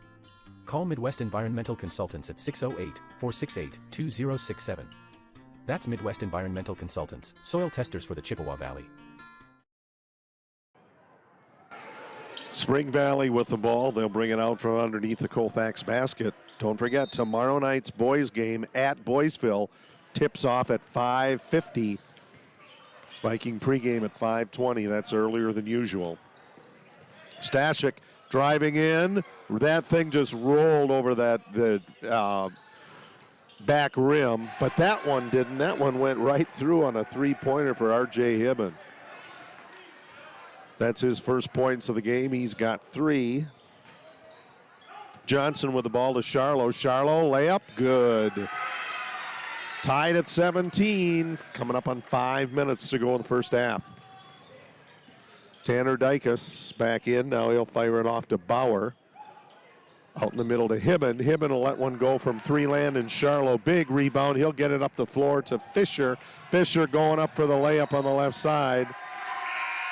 Call Midwest Environmental Consultants at 608-468-2067. That's Midwest Environmental Consultants, soil testers for the Chippewa Valley. Spring Valley with the ball. They'll bring it out from underneath the Colfax basket. Don't forget, tomorrow night's boys game at Boysville tips off at 5:50. Viking pregame at 5:20. That's earlier than usual. Stashik driving in. That thing just rolled over the back rim, but that one didn't. That one went right through on a three-pointer for R.J. Hibben. That's his first points of the game. He's got 3. Johnson with the ball to Charlo. Charlo, layup, good. Tied at 17, coming up on 5 minutes to go in the first half. Tanner Dykus back in. Now he'll fire it off to Bauer. Out in the middle to Hibben. Hibben will let one go from 3 land, and Charlo, big rebound. He'll get it up the floor to Fisher. Fisher going up for the layup on the left side.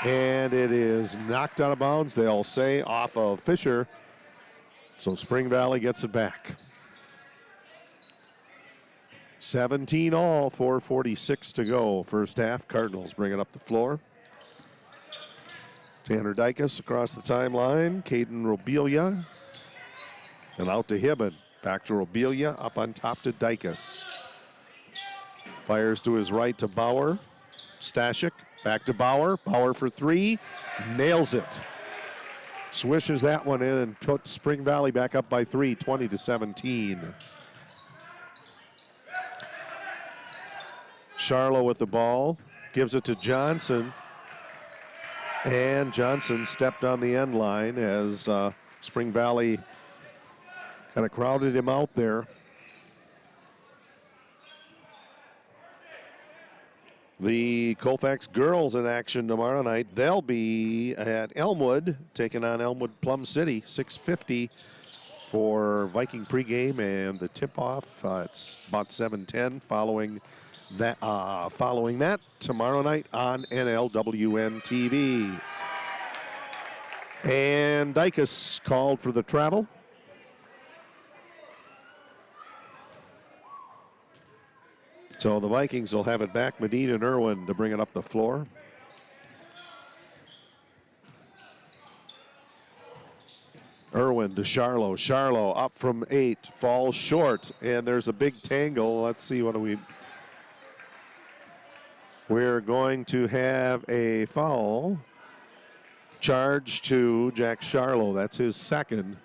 And it is knocked out of bounds, they'll say, off of Fisher. So Spring Valley gets it back. 17 all, 4:46 to go. First half, Cardinals bring it up the floor. Tanner Dykus across the timeline. Caden Robelia. And out to Hibben. Back to Robelia, up on top to Dykus. Fires to his right to Bauer. Stashik. Back to Bauer. Bauer for 3. Nails it. Swishes that one in and puts Spring Valley back up by 3, 20-17. Charlo with the ball. Gives it to Johnson. And Johnson stepped on the end line as Spring Valley kind of crowded him out there. The Colfax girls in action tomorrow night. They'll be at Elmwood, taking on Elmwood Plum City, 6:50 for Viking pregame, and the tip-off. It's about 7:10. Following that, tomorrow night on NLWN TV. And Dykus called for the travel. So the Vikings will have it back. Medina and Irwin to bring it up the floor. Irwin to Charlo. Charlo up from 8, falls short, and there's a big tangle. Let's see, what do we... We're going to have a foul charge to Jack Charlo. That's his second.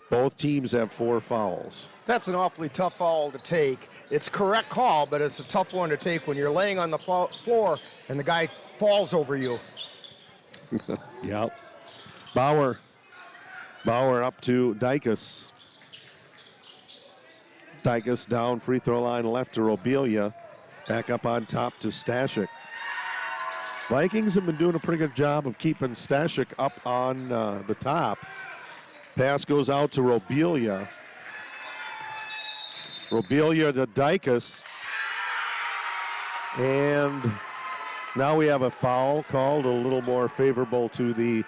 Both teams have 4 fouls. That's an awfully tough foul to take. It's a correct call, but it's a tough one to take when you're laying on the floor and the guy falls over you. Yep. Bauer up to Dykus. Dykus down free throw line left to Robelia. Back up on top to Stashik. Vikings have been doing a pretty good job of keeping Stashik up on the top. Pass goes out to Robelia. Robelia to Dykus. And now we have a foul called, a little more favorable to the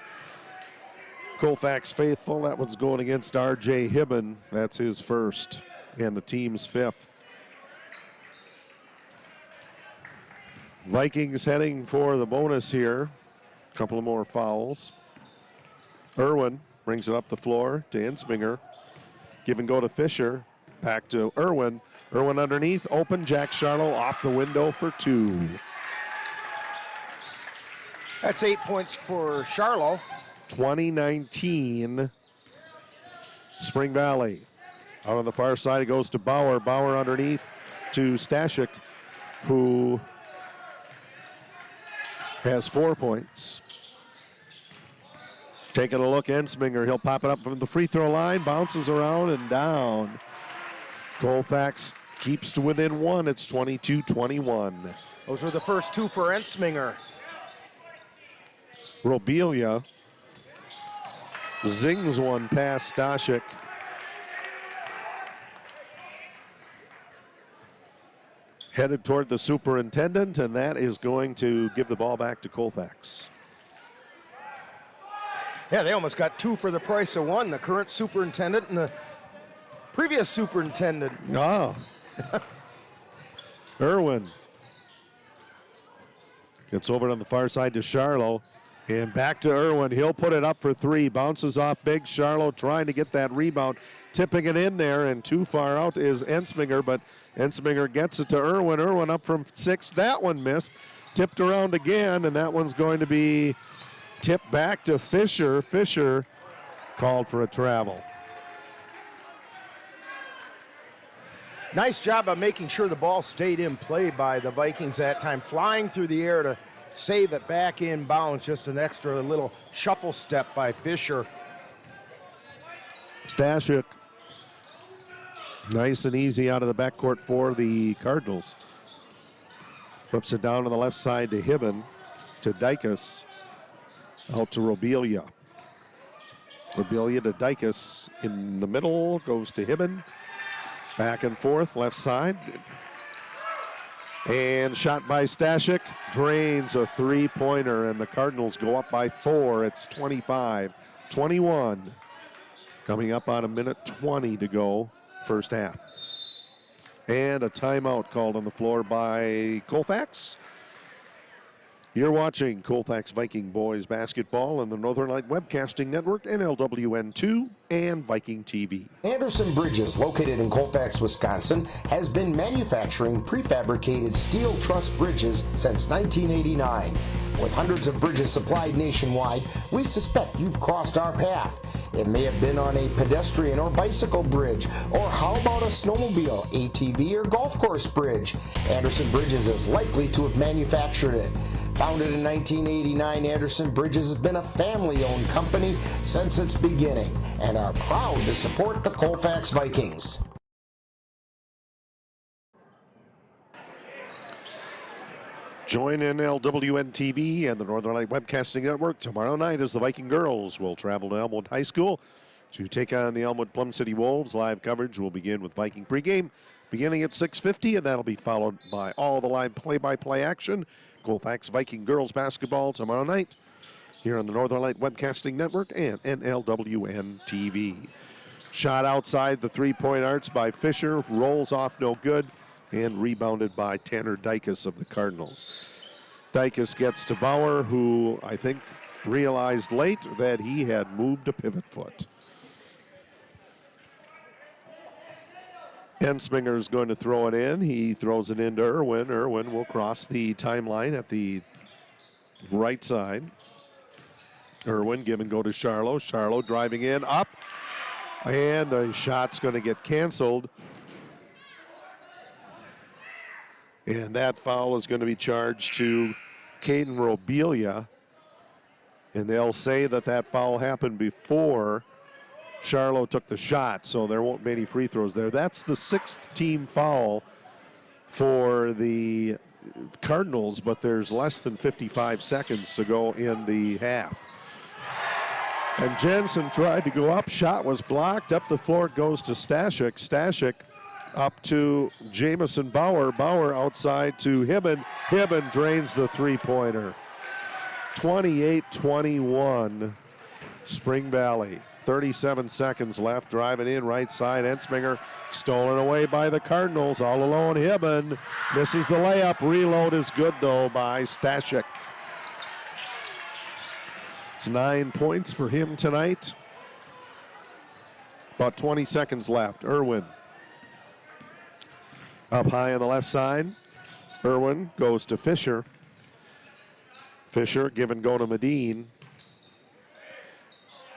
Colfax faithful. That one's going against R.J. Hibben. That's his first and the team's fifth. Vikings heading for the bonus here. A couple of more fouls. Irwin brings it up the floor to Ensminger. Give and go to Fisher. Back to Irwin. Irwin underneath, open. Jack Charlo off the window for 2. That's 8 points for Charlo. 2019 Spring Valley. Out on the far side, it goes to Bauer. Bauer underneath to Stashik, who has 4 points. Taking a look, Ensminger. He'll pop it up from the free throw line, bounces around and down. Colfax keeps to within 1. It's 22-21. Those were the first 2 for Ensminger. Robelia zings one past Stashik. Headed toward the superintendent, and that is going to give the ball back to Colfax. Yeah, they almost got 2 for the price of 1. The current superintendent and the previous superintendent. Ah. Irwin gets over on the far side to Charlo. And back to Irwin. He'll put it up for 3. Bounces off big. Charlo trying to get that rebound. Tipping it in there, and too far out is Ensminger, but Ensminger gets it to Irwin. Irwin up from 6. That one missed. Tipped around again, and that one's going to be tipped back to Fisher. Fisher called for a travel. Nice job of making sure the ball stayed in play by the Vikings that time. Flying through the air to save it back in bounds. Just an extra little shuffle step by Fisher. Stashik, nice and easy out of the backcourt for the Cardinals. Flips it down on the left side to Hibben, to Dykus, out to Robelia. Robelia to Dykus in the middle, goes to Hibben. Back and forth, left side. And shot by Stashik, drains a 3-pointer, and the Cardinals go up by 4. It's 25-21. Coming up on 1:20 to go, first half. And a timeout called on the floor by Colfax. You're watching Colfax Viking boys basketball on the Northern Light Webcasting Network, NLWN2, and Viking TV. Anderson Bridges, located in Colfax, Wisconsin, has been manufacturing prefabricated steel truss bridges since 1989. With hundreds of bridges supplied nationwide, we suspect you've crossed our path. It may have been on a pedestrian or bicycle bridge, or how about a snowmobile, ATV, or golf course bridge? Anderson Bridges is likely to have manufactured it. Founded in 1989, Anderson Bridges has been a family-owned company since its beginning and are proud to support the Colfax Vikings. Join NLWN TV and the Northern Light Webcasting Network tomorrow night as the Viking girls will travel to Elmwood High School to take on the Elmwood Plum City Wolves. Live coverage will begin with Viking pregame beginning at 6:50, and that'll be followed by all the live play-by-play action. Colfax Viking girls basketball tomorrow night here on the Northern Light Webcasting Network and NLWN TV. Shot outside the three-point arcs by Fisher, rolls off no good, and rebounded by Tanner Dykus of the Cardinals. Dykus gets to Bauer, who I think realized late that he had moved a pivot foot. Ensminger is going to throw it in. He throws it into Irwin. Irwin will cross the timeline at the right side. Irwin give and go to Charlo. Charlo driving in, up, and the shot's going to get canceled. And that foul is going to be charged to Caden Robelia. And they'll say that that foul happened before Charlo took the shot, so there won't be any free throws there. That's the 6th team foul for the Cardinals, but there's less than 55 seconds to go in the half. And Jensen tried to go up. Shot was blocked. Up the floor goes to Stashik. Stashik up to Jamison Bauer. Bauer outside to Hibben. Hibben drains the three-pointer. 28-21, Spring Valley. 37 seconds left. Driving in right side. Ensminger stolen away by the Cardinals. All alone, Hibben misses the layup. Reload is good, though, by Stashik. It's 9 points for him tonight. About 20 seconds left. Irwin up high on the left side. Irwin goes to Fisher. Fisher give and go to Medine.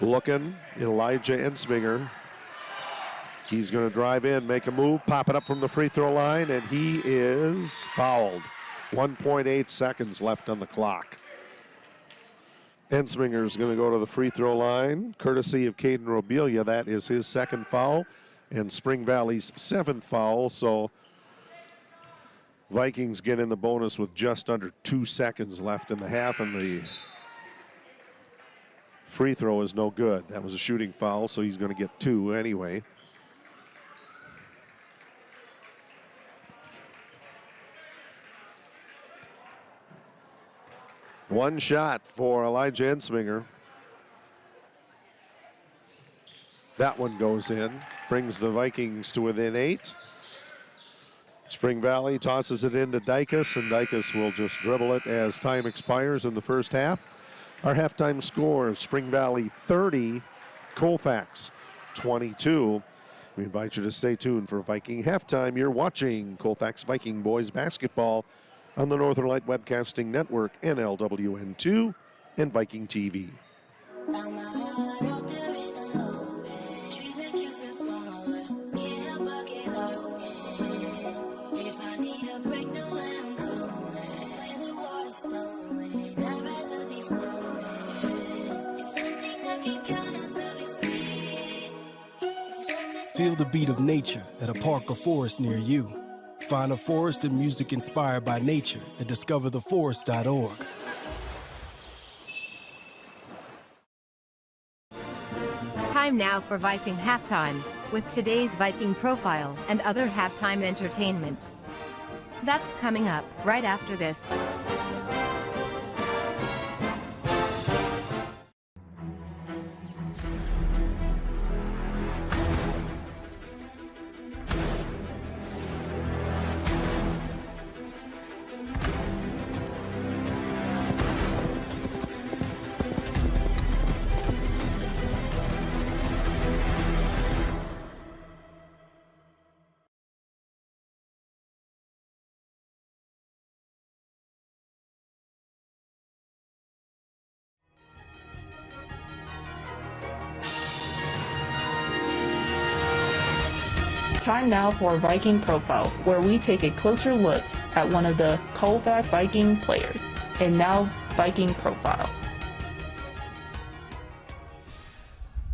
Looking, Elijah Ensminger. He's going to drive in, make a move, pop it up from the free throw line, and he is fouled. 1.8 seconds left on the clock. Ensminger's going to go to the free throw line, courtesy of Caden Robelia. That is his second foul and Spring Valley's 7th foul. So Vikings get in the bonus with just under 2 seconds left in the half, and the free throw is no good. That was a shooting foul, so he's going to get 2 anyway. One shot for Elijah Ensminger. That one goes in, brings the Vikings to within 8. Spring Valley tosses it into Dykus, and Dykus will just dribble it as time expires in the first half. Our halftime score is Spring Valley 30, Colfax 22. We invite you to stay tuned for Viking Halftime. You're watching Colfax Viking boys basketball on the Northern Light Webcasting Network, NLWN2, and Viking TV. Feel the beat of nature at a park or forest near you. Find a forest and music inspired by nature at discovertheforest.org. Time now for Viking Halftime, with today's Viking profile and other halftime entertainment. That's coming up right after this. Time now for Viking Profile, where we take a closer look at one of the Colfax Viking players. And now, Viking Profile.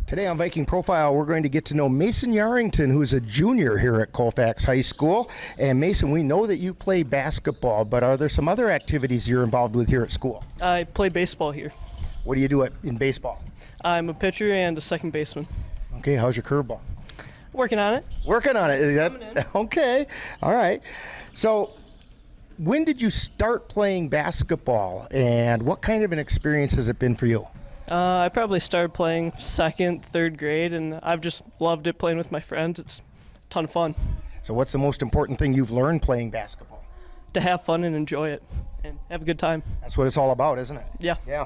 Today on Viking Profile, we're going to get to know Mason Yarrington, who's a junior here at Colfax High School. And Mason, we know that you play basketball, but are there some other activities you're involved with here at school? I play baseball here. What do you do in baseball? I'm a pitcher and a second baseman. Okay, how's your curveball? Working on it. Working on it. Is that okay? All right. So, when did you start playing basketball, and what kind of an experience has it been for you? I probably started playing 2nd, 3rd grade, and I've just loved it playing with my friends. It's a ton of fun. So, what's the most important thing you've learned playing basketball? To have fun and enjoy it, and have a good time. That's what it's all about, isn't it? Yeah. Yeah.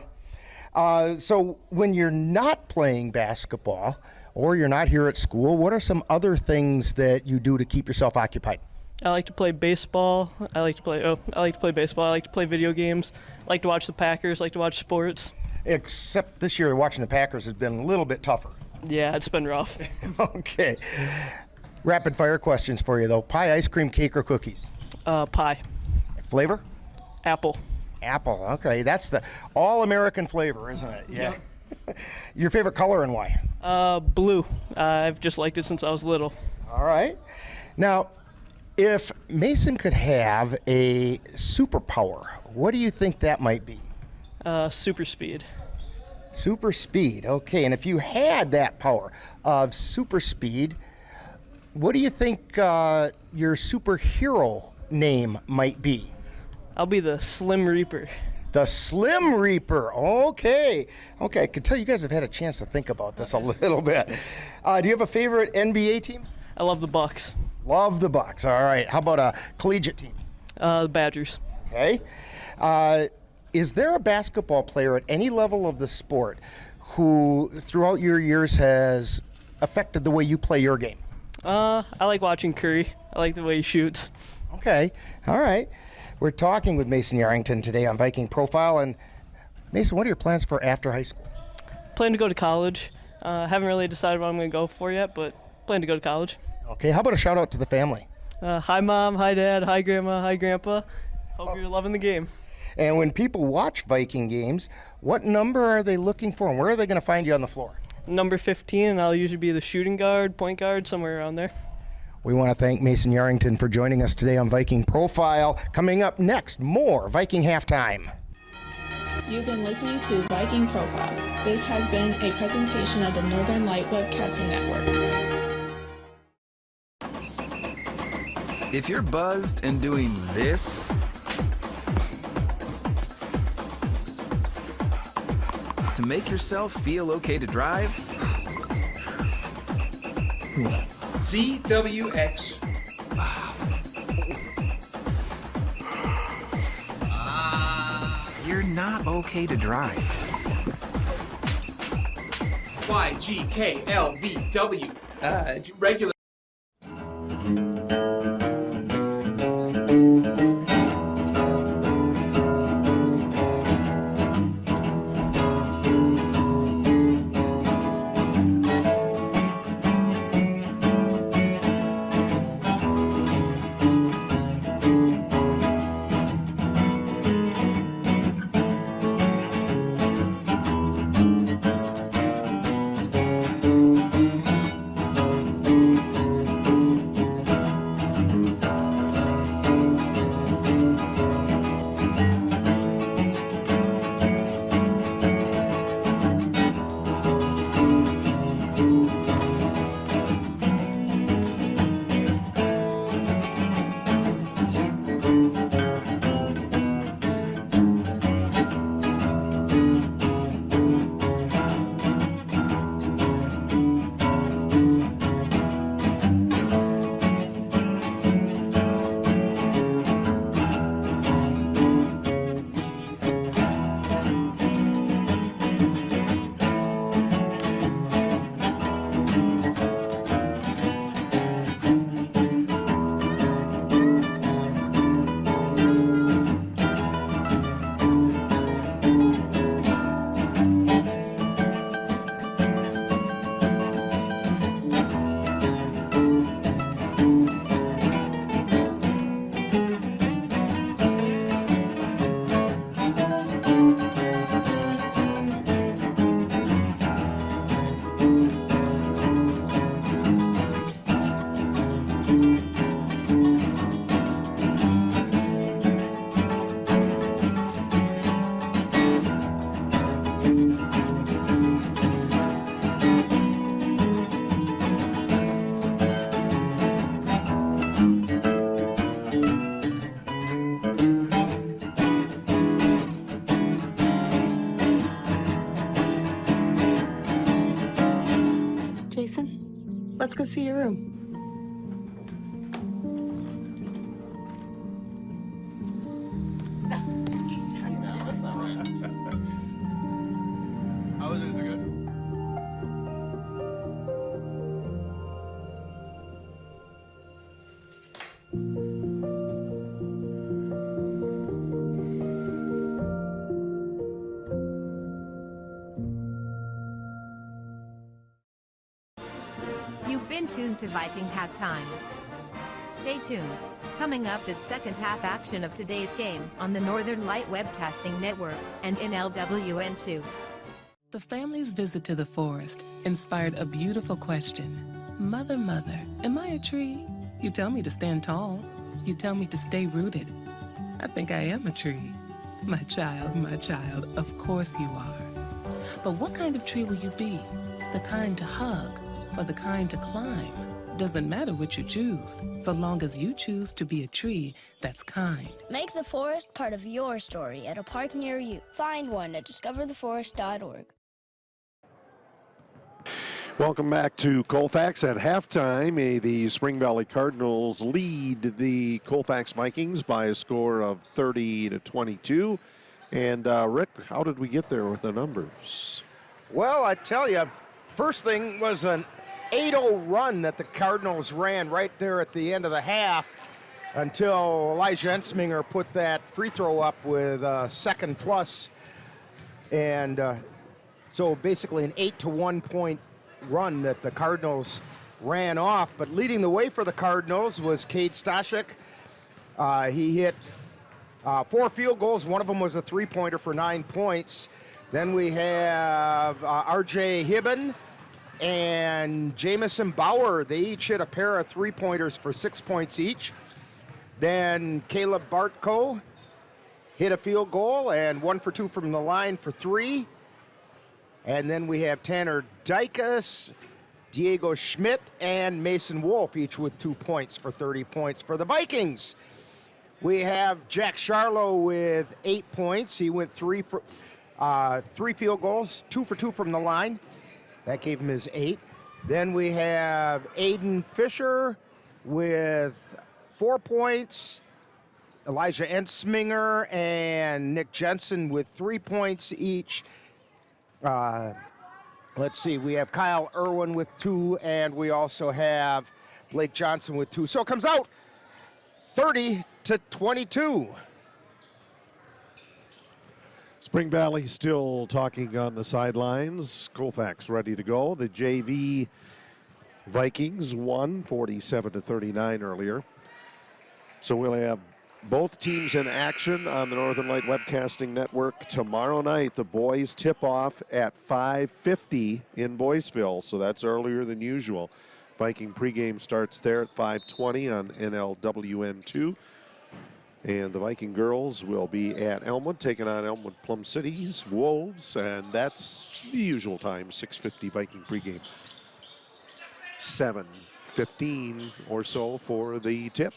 So, when you're not playing basketball, or you're not here at school, what are some other things that you do to keep yourself occupied? I like to play baseball. I like to play baseball. I like to play video games. I like to watch the Packers. I like to watch sports. Except this year, watching the Packers has been a little bit tougher. Yeah, it's been rough. Okay. Rapid fire questions for you, though. Pie, ice cream, cake, or cookies? Pie. Flavor? Apple. Apple. Okay, that's the all-American flavor, isn't it? Yeah. Your favorite color and why? Blue. I've just liked it since I was little. All right. Now, If Mason could have a superpower, what do you think that might be? Super speed. Super speed, okay. And if you had that power of super speed, what do you think your superhero name might be? I'll be the Slim Reaper. The Slim Reaper, okay. Okay, I can tell you guys have had a chance to think about this a little bit. Do you have a favorite NBA team? I love the Bucks. Love the Bucks, all right. How about a collegiate team? The Badgers. Okay. Is there a basketball player at any level of the sport who, throughout your years, has affected the way you play your game? I like watching Curry. I like the way he shoots. Okay, all right. We're talking with Mason Yarrington today on Viking Profile. And Mason, what are your plans for after high school? Plan to go to college. Haven't really decided what I'm going to go for yet, but plan to go to college. Okay, how about a shout out to the family? Hi, Mom. Hi, Dad. Hi, Grandma. Hi, Grandpa. Hope you're loving the game. And when people watch Viking games, what number are they looking for, and where are they going to find you on the floor? Number 15, and I'll usually be the shooting guard, point guard, somewhere around there. We want to thank Mason Yarrington for joining us today on Viking Profile. Coming up next, more Viking Halftime. You've been listening to Viking Profile. This has been a presentation of the Northern Light Webcasting Network. If you're buzzed and doing this, to make yourself feel okay to drive, ZWX. you're not okay to drive. YGKLVW. Regular. Let's go see your room. That's not right. How was it? Is it good? You've been tuned to Viking Halftime. Stay tuned. Coming up is second half action of today's game on the Northern Light Webcasting Network and NLWN2. The family's visit to the forest inspired a beautiful question. Mother, mother, am I a tree? You tell me to stand tall. You tell me to stay rooted. I think I am a tree. My child, of course you are. But what kind of tree will you be? The kind to hug or the kind to climb? Doesn't matter what you choose, so long as you choose to be a tree that's kind. Make the forest part of your story at a park near you. Find one at discovertheforest.org. Welcome back to Colfax. At halftime, the Spring Valley Cardinals lead the Colfax Vikings by a score of 30-22. And Rick, how did we get there with the numbers? Well, I tell you, first thing was an 8-0 run that the Cardinals ran right there at the end of the half until Elijah Ensminger put that free throw up with second plus. And so basically an 8-1 point run that the Cardinals ran off. But leading the way for the Cardinals was Cade Stashik. He hit 4 field goals. One of them was a three-pointer for 9 points. Then we have R.J. Hibben and Jamison Bauer. They each hit a pair of three-pointers for 6 points each. Then Caleb Bartko hit a field goal and 1 for 2 from the line for 3. And then we have Tanner Dykus, Diego Schmidt, and Mason Wolf, each with 2 points for 30 points for the Vikings. We have Jack Charlo with 8 points. He went 3 field goals, 2 for 2 from the line. That gave him his 8. Then we have Aiden Fisher with 4 points. Elijah Ensminger and Nick Jensen with 3 points each. Let's see, we have Kyle Irwin with 2, and we also have Blake Johnson with 2. So it comes out 30-22. Spring Valley still talking on the sidelines. Colfax ready to go. The JV Vikings won 47-39 earlier. So we'll have both teams in action on the Northern Light Webcasting Network tomorrow night. The boys tip off at 5:50 in Boyceville, so that's earlier than usual. Viking pregame starts there at 5:20 on NLWN 2. And the Viking girls will be at Elmwood, taking on Elmwood Plum City's Wolves, and that's the usual time, 6:50 Viking pregame. 7:15 or so for the tip.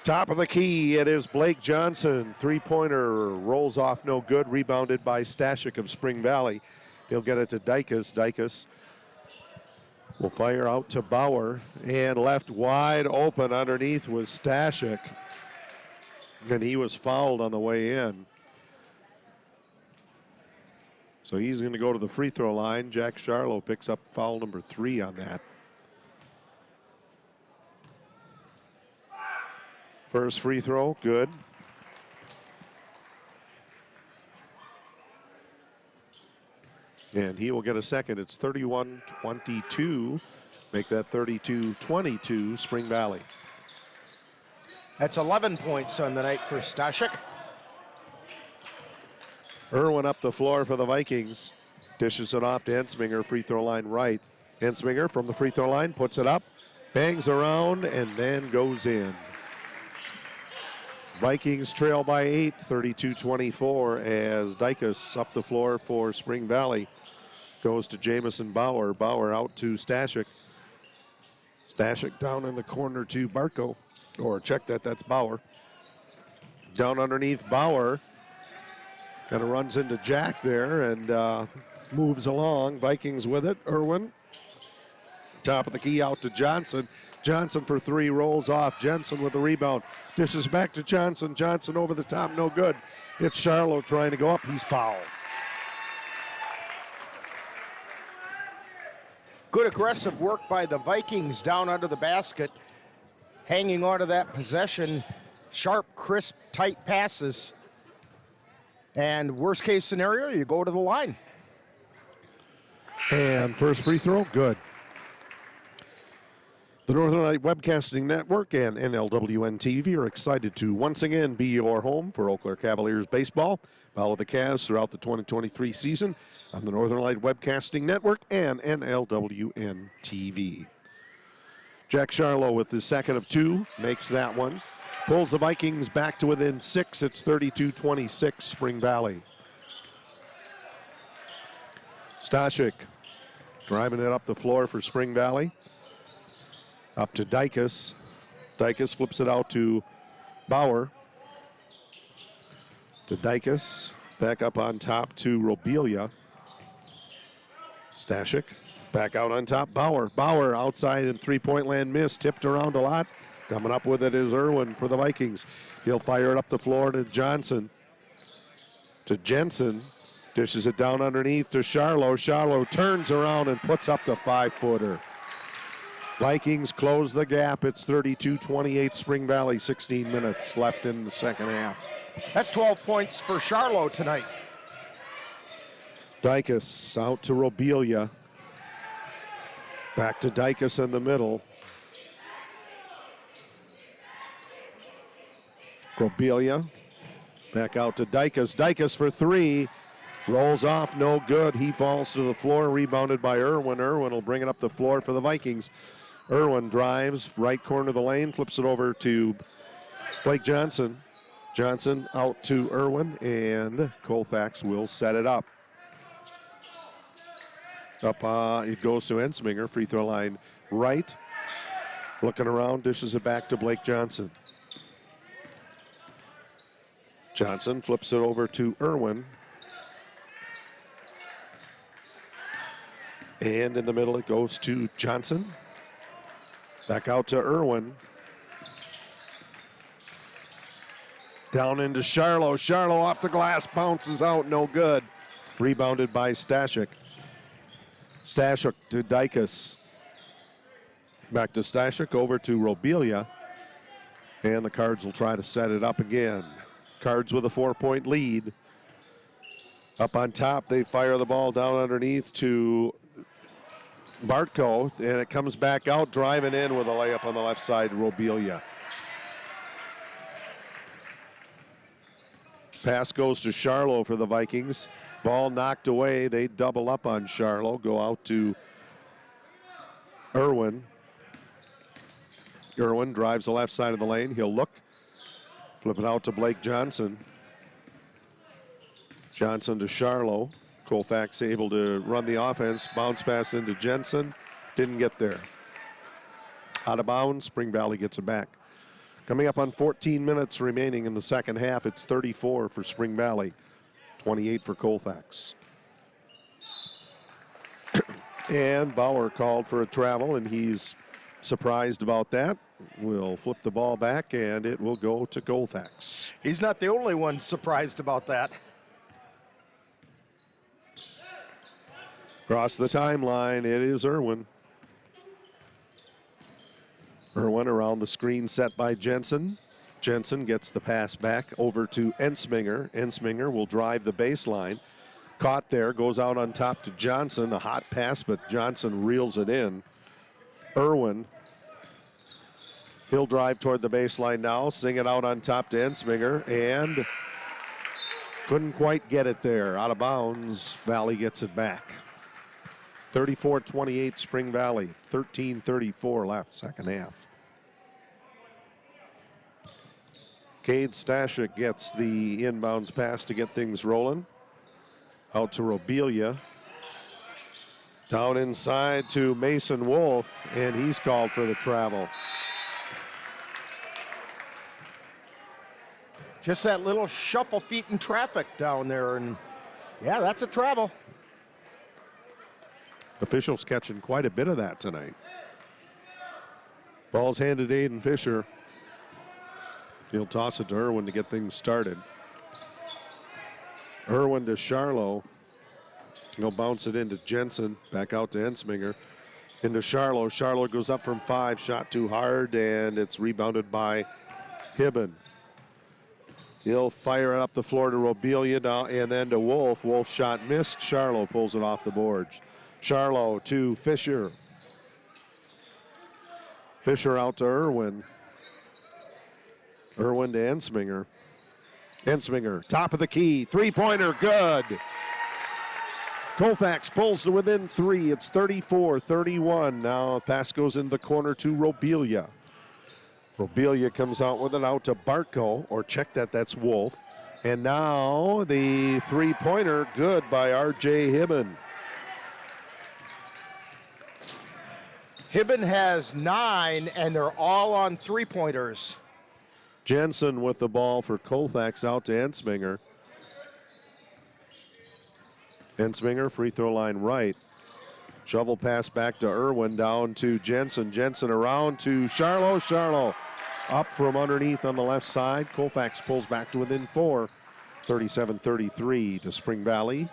Top of the key, it is Blake Johnson. Three-pointer rolls off no good, rebounded by Stashik of Spring Valley. He'll get it to Dykus. Dykus will fire out to Bauer, and left wide open underneath was Stashik. And he was fouled on the way in. So he's going to go to the free throw line. Jack Charlo picks up foul number 3 on that. First free throw, good. And he will get a second. It's 31-22. Make that 32-22 Spring Valley. That's 11 points on the night for Stashik. Irwin up the floor for the Vikings. Dishes it off to Ensminger, free throw line right. Ensminger from the free throw line, puts it up, bangs around, and then goes in. Vikings trail by 8, 32-24, as Dykus up the floor for Spring Valley. Goes to Jamison Bauer. Bauer out to Stashik. Stashik down in the corner to Bartko. Or check that, that's Bauer. Down underneath Bauer. Kind of runs into Jack there and moves along. Vikings with it. Irwin. Top of the key out to Johnson. Johnson for 3, rolls off. Jensen with the rebound. Dishes back to Johnson. Johnson over the top, no good. It's Charlo trying to go up. He's fouled. Good aggressive work by the Vikings down under the basket. Hanging onto that possession. Sharp, crisp, tight passes. And worst case scenario, you go to the line. And first free throw, good. The Northern Light Webcasting Network and NLWN TV are excited to once again be your home for Eau Claire Cavaliers baseball. Follow the Cavs throughout the 2023 season on the Northern Light Webcasting Network and NLWN TV. Jack Charlo with his second of 2, makes that one. Pulls the Vikings back to within 6. It's 32-26, Spring Valley. Stashik driving it up the floor for Spring Valley. Up to Dykus. Dykus flips it out to Bauer. To Dykus. Back up on top to Robelia. Stashik back out on top. Bauer. Bauer outside in three-point land miss. Tipped around a lot. Coming up with it is Irwin for the Vikings. He'll fire it up the floor to Johnson. To Jensen. Dishes it down underneath to Charlo. Charlo turns around and puts up the 5-footer. Vikings close the gap. It's 32-28 Spring Valley. 16 minutes left in the second half. That's 12 points for Charlo tonight. Dykus out to Robelia. Back to Dykus in the middle. Robelia back out to Dykus. Dykus for 3. Rolls off, no good. He falls to the floor, rebounded by Irwin. Irwin will bring it up the floor for the Vikings. Irwin drives, right corner of the lane, flips it over to Blake Johnson. Johnson out to Irwin, and Colfax will set it up. It goes to Ensminger, free throw line right. Looking around, dishes it back to Blake Johnson. Johnson flips it over to Irwin. And in the middle it goes to Johnson. Back out to Irwin. Down into Charlo. Charlo off the glass, bounces out, no good. Rebounded by Stashik. Stashik to Dykus. Back to Stashik, over to Robelia. And the Cards will try to set it up again. Cards with a 4-point lead. Up on top, they fire the ball down underneath to Bartko, and it comes back out, driving in with a layup on the left side, Robelia. Pass goes to Charlo for the Vikings. Ball knocked away. They double up on Charlo, go out to Irwin. Irwin drives the left side of the lane. He'll look, flip it out to Blake Johnson. Johnson to Charlo. Colfax able to run the offense. Bounce pass into Jensen. Didn't get there. Out of bounds. Spring Valley gets it back. Coming up on 14 minutes remaining in the second half. It's 34 for Spring Valley. 28 for Colfax. And Bauer called for a travel, and he's surprised about that. We'll flip the ball back, and it will go to Colfax. He's not the only one surprised about that. Across the timeline, it is Irwin. Irwin around the screen set by Jensen. Jensen gets the pass back over to Ensminger. Ensminger will drive the baseline. Caught there, goes out on top to Johnson. A hot pass, but Johnson reels it in. Irwin, he'll drive toward the baseline now. Sing it out on top to Ensminger, and couldn't quite get it there. Out of bounds, Valley gets it back. 34-28 Spring Valley, 13:34 left, second half. Cade Stashik gets the inbounds pass to get things rolling. Out to Robelia. Down inside to Mason Wolf, and he's called for the travel. Just that little shuffle feet in traffic down there, and yeah, that's a travel. Officials catching quite a bit of that tonight. Ball's handed to Aiden Fisher. He'll toss it to Irwin to get things started. Irwin to Charlo. He'll bounce it into Jensen. Back out to Ensminger. Into Charlo. Charlo goes up from 5. Shot too hard, and it's rebounded by Hibben. He'll fire it up the floor to Robelia now, and then to Wolf. Wolf shot missed. Charlo pulls it off the board. Charlo to Fisher. Fisher out to Irwin. Irwin to Ensminger. Ensminger, top of the key. Three-pointer, good. Colfax pulls to within 3. It's 34-31. Now a pass goes in the corner to Robelia. Robelia comes out with it out to Bartko, or check that, that's Wolf. And now the three-pointer, good by R.J. Hibben. Hibben has 9, and they're all on three-pointers. Jensen with the ball for Colfax out to Ensminger. Ensminger, free throw line right. Shovel pass back to Irwin, down to Jensen. Jensen around to Charlo. Charlo up from underneath on the left side. Colfax pulls back to within 4. 37-33 to Spring Valley.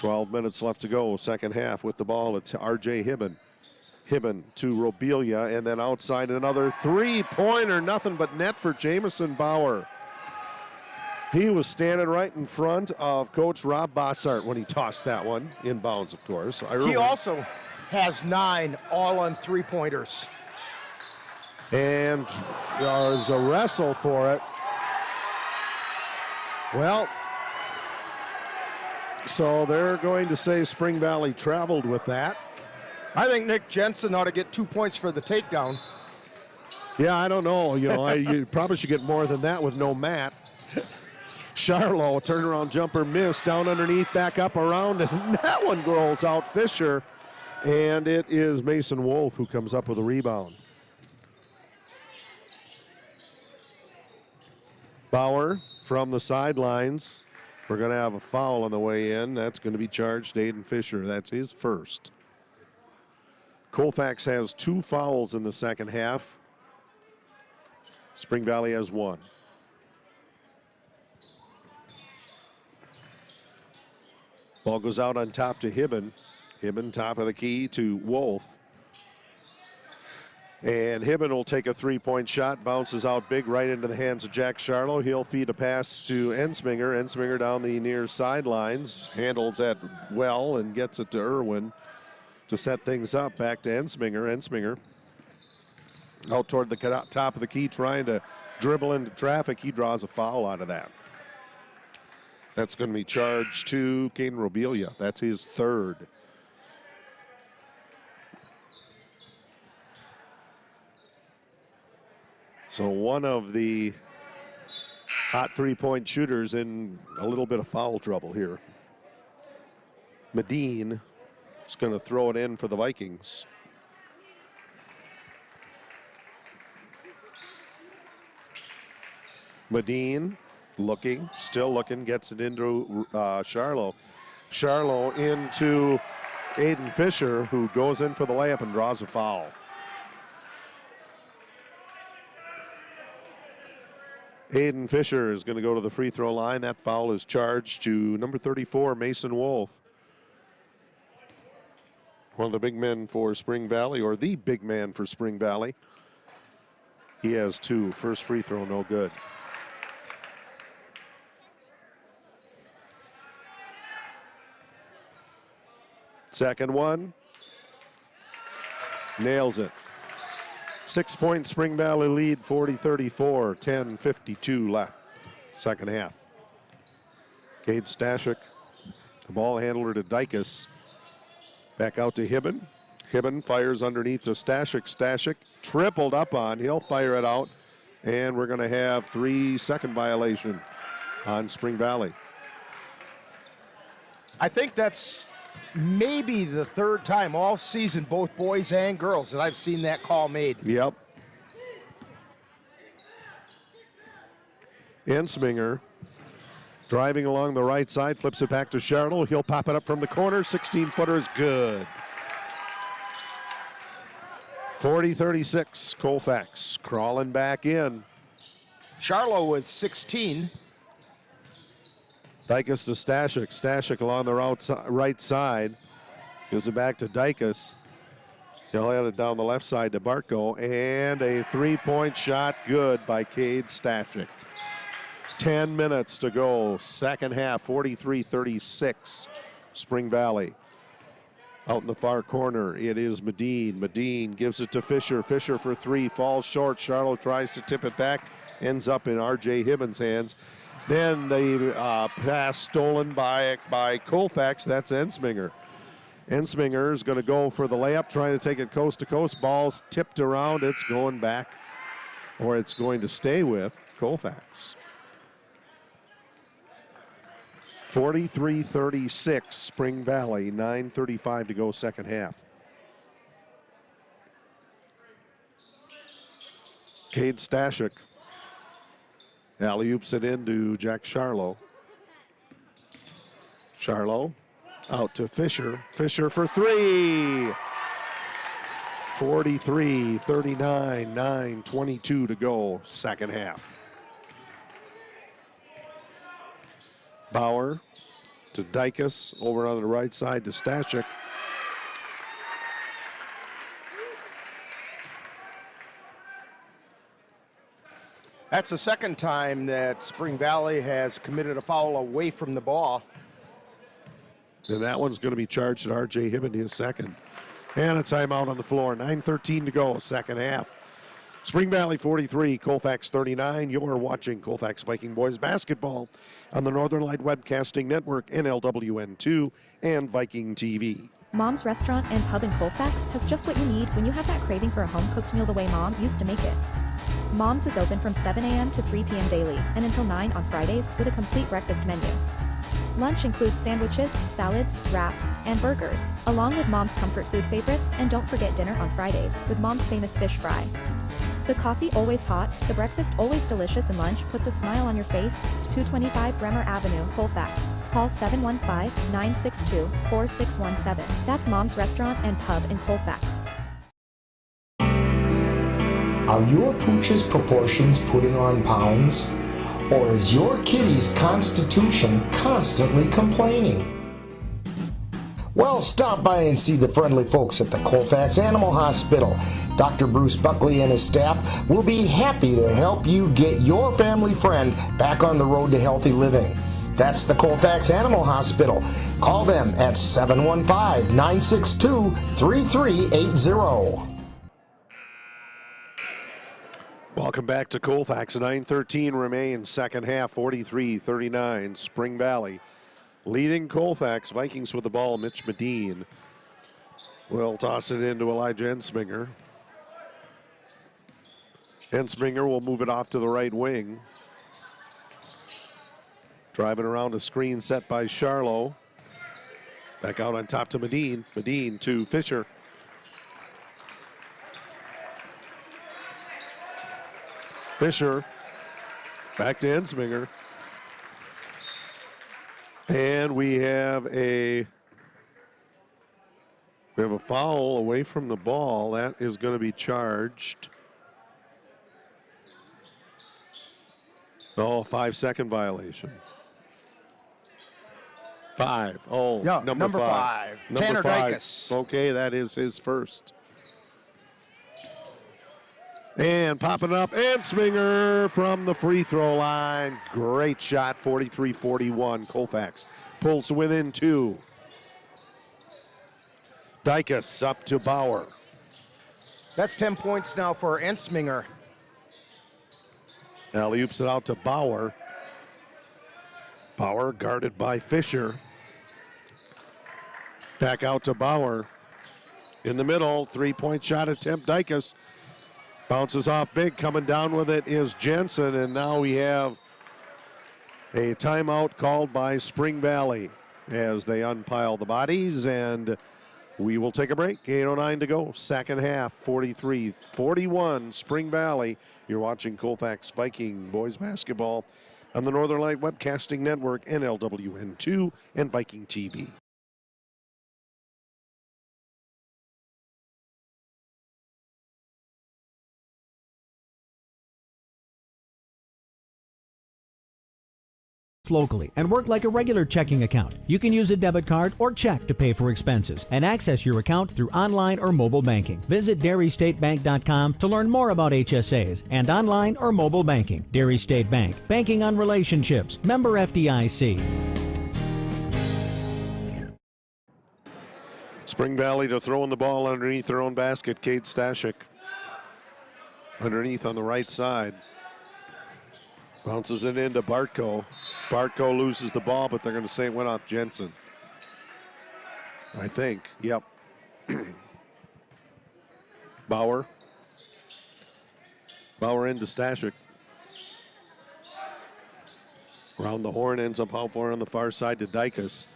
12 minutes left to go, second half. With the ball, it's R.J. Hibben. Hibben to Robelia, and then outside another three-pointer. Nothing but net for Jamison Bauer. He was standing right in front of Coach Rob Bossart when he tossed that one. Inbounds, of course. He also has 9, all on three-pointers. And there's a wrestle for it. Well, so they're going to say Spring Valley traveled with that. I think Nick Jensen ought to get 2 points for the takedown. Yeah, I don't know. You probably should get more than that with no mat. Charlo, turnaround jumper missed, down underneath, back up around, and that one rolls out Fisher. And it is Mason Wolf who comes up with a rebound. Bauer from the sidelines. We're going to have a foul on the way in. That's going to be charged Aiden Fisher. That's his first. Colfax has 2 fouls in the second half. Spring Valley has 1. Ball goes out on top to Hibben. Hibben top of the key to Wolf. And Hibben will take a three-point shot, bounces out big right into the hands of Jack Charlo. He'll feed a pass to Ensminger. Ensminger down the near sidelines, handles that well and gets it to Irwin to set things up. Back to Ensminger. Ensminger out toward the top of the key, trying to dribble into traffic. He draws a foul out of that. That's going to be charged to Caden Robelia. That's his third. So one of the hot three-point shooters in a little bit of foul trouble here. Medine is going to throw it in for the Vikings. Medine looking, still looking, gets it into Charlo. Charlo into Aiden Fisher, who goes in for the layup and draws a foul. Aiden Fisher is going to go to the free throw line. That foul is charged to number 34, Mason Wolf. One of the big men for Spring Valley, or the big man for Spring Valley. He has 2. First free throw, no good. Second one. Nails it. 6-point Spring Valley lead, 40-34, 10:52 left, second half. Cade Stashik, the ball handler to Dykus. Back out to Hibben. Hibben fires underneath to Stashik. Stashik tripled up on. He'll fire it out. And we're going to have 3-second violation on Spring Valley. I think that's maybe the third time all season, both boys and girls, that I've seen that call made. Yep. Ensminger driving along the right side, flips it back to Charlo. He'll pop it up from the corner. 16-footer is good. 40-36, Colfax crawling back in. Charlo with 16. Dykus to Stashik. Stashik along the right side. Gives it back to Dykus. He'll head it down the left side to Bartko. And a three-point shot good by Cade Stashik. 10 minutes to go. Second half, 43-36. Spring Valley. Out in the far corner, it is Medine. Medine gives it to Fisher. Fisher for 3, falls short. Charlo tries to tip it back, ends up in R.J. Hibbins' hands. Then the pass stolen by Colfax. That's Ensminger. Ensminger is going to go for the layup, trying to take it coast to coast. Ball's tipped around. It's going back, or it's going to stay with Colfax. 43-36, Spring Valley, 9:35 to go second half. Cade Stashik alley-oops it into Jack Charlo. Charlo out to Fisher. Fisher for three. 43-39, 9:22 to go second half. Bauer to Dykus, over on the right side to Stashik. That's the second time that Spring Valley has committed a foul away from the ball. And that one's going to be charged at R.J. Hibbins, his second. And a timeout on the floor. 9:13 to go, second half. Spring Valley 43, Colfax 39. You're watching Colfax Viking boys basketball on the Northern Light Webcasting Network, NLWN2, and Viking TV. Mom's Restaurant and Pub in Colfax has just what you need when you have that craving for a home-cooked meal the way Mom used to make it. Mom's is open from 7 a.m. to 3 p.m. daily and until 9 on Fridays with a complete breakfast menu. Lunch includes sandwiches, salads, wraps, and burgers, along with Mom's comfort food favorites, and don't forget dinner on Fridays with Mom's famous fish fry. The coffee always hot, the breakfast always delicious, and lunch puts a smile on your face. 225 Bremer Avenue, Colfax. Call 715-962-4617. That's Mom's Restaurant and Pub in Colfax. Are your pooch's proportions putting on pounds? Or is your kitty's constitution constantly complaining? Well, stop by and see the friendly folks at the Colfax Animal Hospital. Dr. Bruce Buckley and his staff will be happy to help you get your family friend back on the road to healthy living. That's the Colfax Animal Hospital. Call them at 715-962-3380. Welcome back to Colfax. 9:13 remains, second half, 43-39. Spring Valley leading Colfax. Vikings with the ball. Mitch Medine will toss it into Elijah Ensminger. Ensminger will move it off to the right wing. Driving around a screen set by Charlo. Back out on top to Medine. Medine to Fisher. Fisher back to Ensminger. And we have a foul away from the ball. That is going to be charged. Oh, 5-second violation. 5. Oh, yeah, number 5. Tanner Dykus. Okay, that is his first. And popping up, Ensminger from the free throw line. Great shot, 43-41. Colfax pulls within 2. Dykus up to Bauer. That's 10 points now for Ensminger. Alley-oops it out to Bauer. Bauer guarded by Fisher. Back out to Bauer. In the middle, three-point shot attempt, Dykus. Bounces off big, coming down with it is Jensen, and now we have a timeout called by Spring Valley as they unpile the bodies, and we will take a break. 8:09 to go, second half, 43-41, Spring Valley. You're watching Colfax Viking boys basketball on the Northern Light Webcasting Network, NLWN2, and Viking TV. Locally and work like a regular checking account. You can use a debit card or check to pay for expenses and access your account through online or mobile banking. Visit DairyStateBank.com to learn more about HSAs and online or mobile banking. Dairy State Bank, banking on relationships. Member FDIC. Spring Valley to throwing the ball underneath their own basket. Cade Stashik underneath on the right side. Bounces it into Bartko. Bartko loses the ball, but they're going to say it went off Jensen. I think, yep. Bauer. Bauer into Stashik. Around the horn, ends up out for on the far side to Dykus.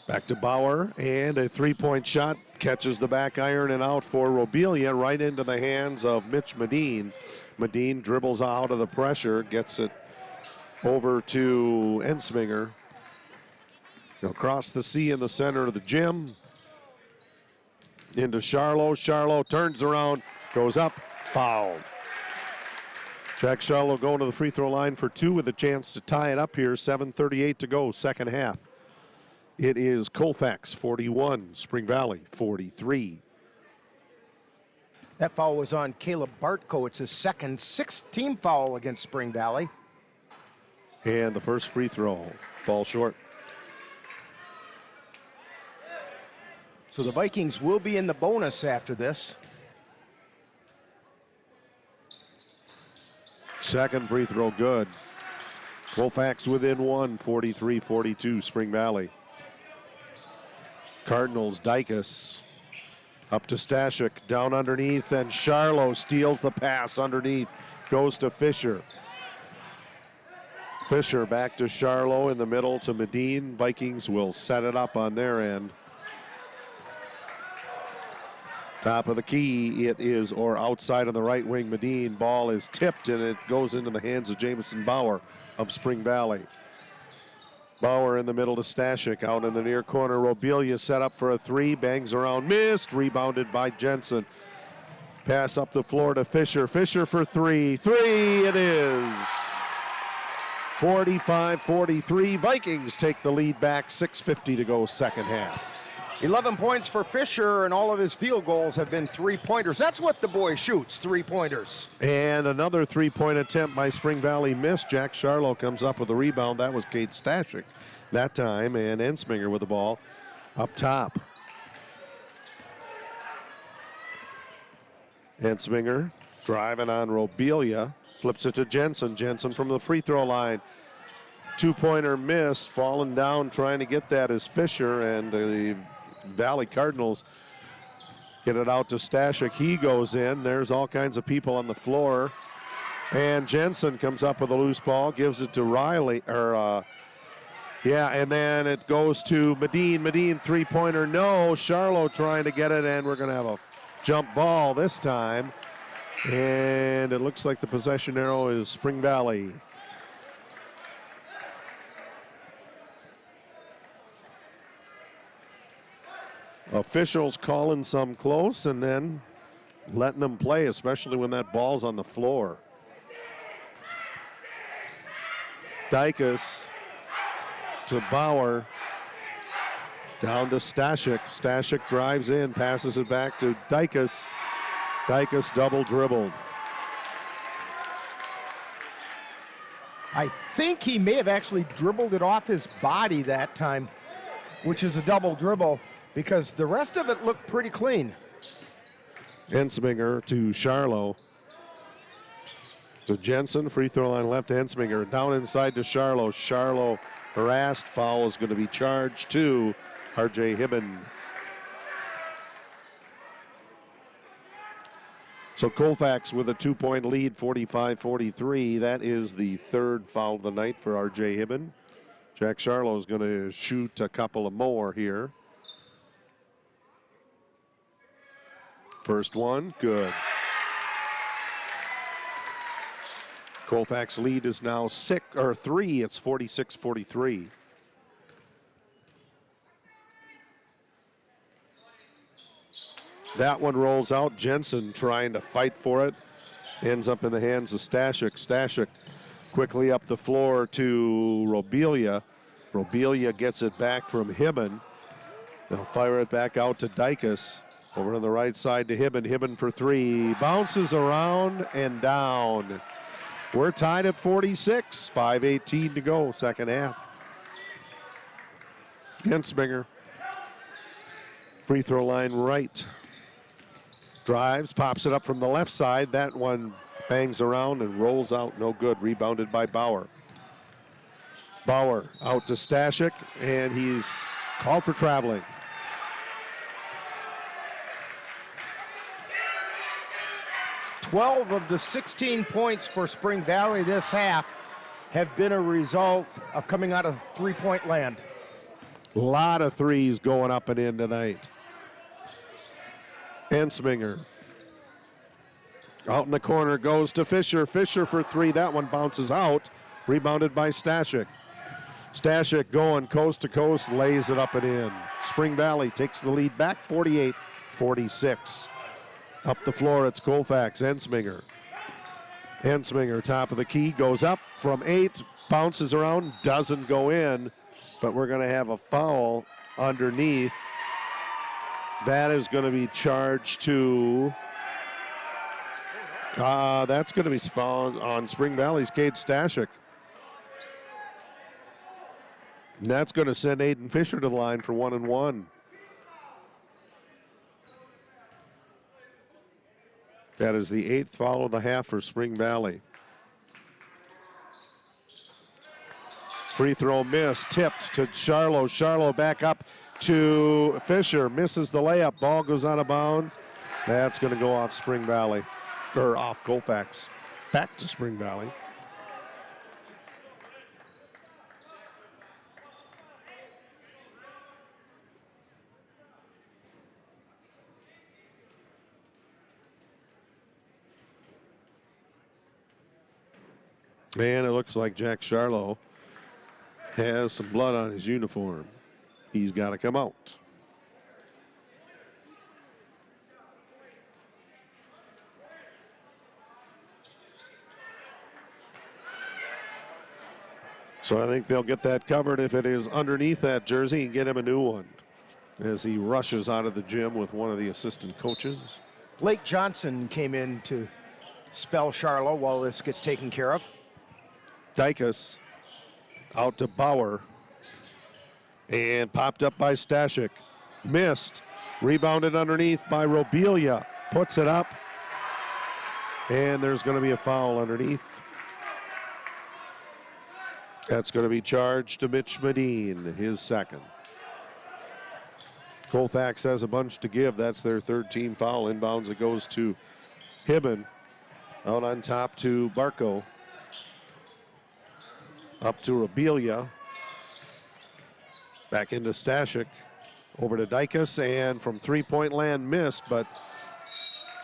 Back to Bauer, and a three-point shot catches the back iron and out for Robelia, right into the hands of Mitch Medine. Medine dribbles out of the pressure, gets it over to Ensminger. Across the C in the center of the gym. Into Charlo. Charlo turns around, goes up, fouled. Jack Charlo going to the free throw line for 2 with a chance to tie it up here. 7:38 to go, second half. It is Colfax 41, Spring Valley 43. That foul was on Caleb Bartko. It's his second 6th-team foul against Spring Valley. And the first free throw falls short. So the Vikings will be in the bonus after this. Second free throw good. Colfax within 1, 43-42, Spring Valley. Cardinals, Dykus. Up to Stashik, down underneath, and Charlo steals the pass underneath. Goes to Fisher. Fisher back to Charlo in the middle to Medine. Vikings will set it up on their end. Top of the key, it is, or outside on the right wing, Medine. Ball is tipped and it goes into the hands of Jamison Bauer of Spring Valley. Bauer in the middle to Stashik, out in the near corner. Robelia set up for a 3, bangs around, missed, rebounded by Jensen. Pass up the floor to Fisher. Fisher for 3. 3 it is. 45-43. Vikings take the lead back. 6:50 to go, second half. 11 points for Fisher, and all of his field goals have been 3-pointers. That's what the boy shoots, 3-pointers. And another 3-point attempt by Spring Valley missed. Jack Charlo comes up with a rebound. That was Kate Stashik that time, and Ensminger with the ball up top. Ensminger driving on Robelia, flips it to Jensen. Jensen from the free throw line. 2-pointer missed, falling down trying to get that is Fisher, and the Valley Cardinals get it out to Stashik. He goes in. There's all kinds of people on the floor. And Jensen comes up with a loose ball, gives it to Riley, and then it goes to Medine. Medine, 3-pointer, no. Charlo trying to get it, and we're going to have a jump ball this time. And it looks like the possession arrow is Spring Valley. Officials calling some close and then letting them play, especially when that ball's on the floor. Dykus to Bauer. Down to Stashik. Stashik drives in, passes it back to Dykus. Dykus double dribbled. I think he may have actually dribbled it off his body that time, which is a double dribble, because the rest of it looked pretty clean. Ensminger to Charlo. To Jensen, free throw line left, Ensminger. Down inside to Charlo. Charlo harassed, foul is going to be charged to R.J. Hibben. So Colfax with a 2-point lead, 45-43. That is the third foul of the night for R.J. Hibben. Jack Charlo is going to shoot a couple of more here. First one, good. Colfax lead is now 3. It's 46-43. That one rolls out. Jensen trying to fight for it. Ends up in the hands of Stashik. Stashik quickly up the floor to Robelia. Robelia gets it back from Hibben. They'll fire it back out to Dykus. Over on the right side to Hibben. Hibben for 3. Bounces around and down. We're tied at 46. 5:18 to go, second half. Ensminger. Free throw line right. Drives, pops it up from the left side. That one Bangs around and rolls out, no good. Rebounded by Bauer. Bauer out to Stashik, and he's called for traveling. "12 of the 16 points for Spring Valley this half have been a result of coming out of three-point land. A lot of threes going up and in tonight. Ensminger out in the corner, goes to Fisher. Fisher for three. That one bounces out. Rebounded by Stashik. Stashik going coast to coast, lays it up and in. Spring Valley takes the lead back, 48-46. Up the floor, it's Colfax. Ensminger. Ensminger, top of the key, goes up from 8, bounces around, doesn't go in, but we're going to have a foul underneath. That is going to be charged to, that's going to be spawned on Spring Valley's Cade Stashik. And that's going to send Aiden Fisher to the line for 1 and 1. That is the 8th foul of the half for Spring Valley. Free throw miss, tipped to Charlo. Charlo back up to Fisher, misses the layup. Ball goes out of bounds. That's going to go off Spring Valley, or off Colfax. Back to Spring Valley. And it looks like Jack Charlo has some blood on his uniform. He's got to come out. So I think they'll get that covered if it is underneath that jersey and get him a new one as he rushes out of the gym with one of the assistant coaches. Blake Johnson came in to spell Charlo while this gets taken care of. Dykus out to Bauer and popped up by Stashik. Missed. Rebounded underneath by Robelia. Puts it up. And there's going to be a foul underneath. That's going to be charged to Mitch Medine, his second. Colfax has a bunch to give. That's their third team foul. Inbounds, it goes to Hibben. Out on top to Barco. Up to Robelia. Back into Stashik. Over to Dykus, and from three-point land missed, but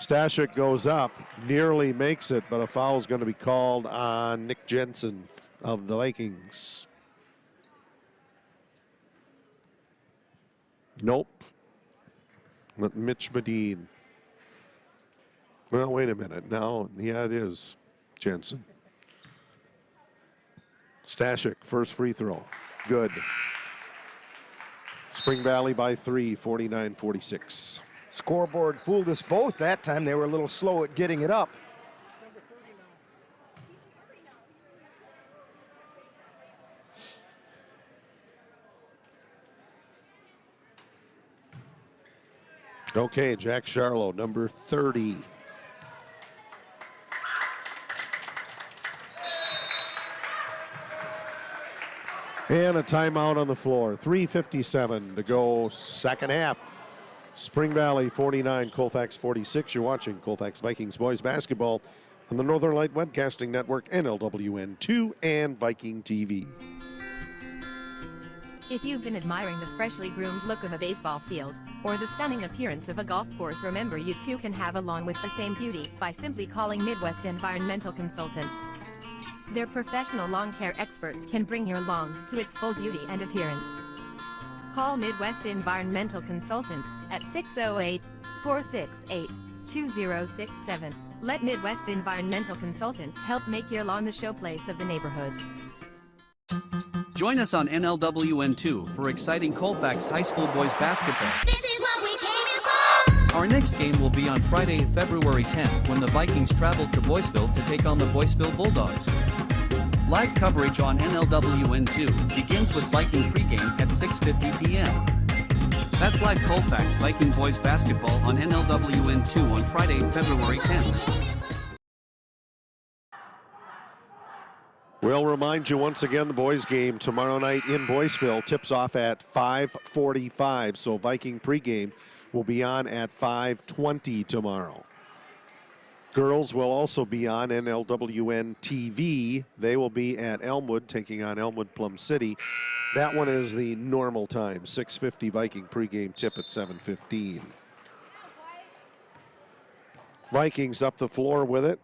Stashik goes up, nearly makes it, but a foul is going to be called on Nick Jensen of the Vikings. Nope. With Mitch Medine. Well, wait a minute. Now, yeah, it is Jensen. Stashik, first free throw. Good. Spring Valley by 3, 49-46. Scoreboard fooled us both that time. They were a little slow at getting it up. Okay, Jack Charlo, number 30. And a timeout on the floor. 3:57 to go, second half. Spring Valley 49, Colfax 46. You're watching Colfax Vikings boys basketball on the Northern Light Webcasting Network, NLWN2, and Viking TV. If you've been admiring the freshly groomed look of a baseball field, or the stunning appearance of a golf course, remember you too can have along with the same beauty by simply calling Midwest Environmental Consultants. Their professional lawn care experts can bring your lawn to its full beauty and appearance. Call Midwest Environmental Consultants at 608-468-2067. Let Midwest Environmental Consultants help make your lawn the showplace of the neighborhood. Join us on NLWN2 for exciting Colfax High School boys basketball. This is what we came in for! Our next game will be on Friday, February 10th, when the Vikings travel to Boyceville to take on the Boyceville Bulldogs. Live coverage on NLWN2 begins with Viking pregame at 6:50 p.m. That's live Colfax Viking boys basketball on NLWN2 on Friday, February 10th. We'll remind you once again, the boys game tomorrow night in Boyceville tips off at 5:45. So Viking pregame will be on at 5:20 tomorrow. Girls will also be on NLWN TV. They will be at Elmwood, taking on Elmwood Plum City. That one is the normal time, 6:50 Viking pregame tip at 7:15. Vikings up the floor with it.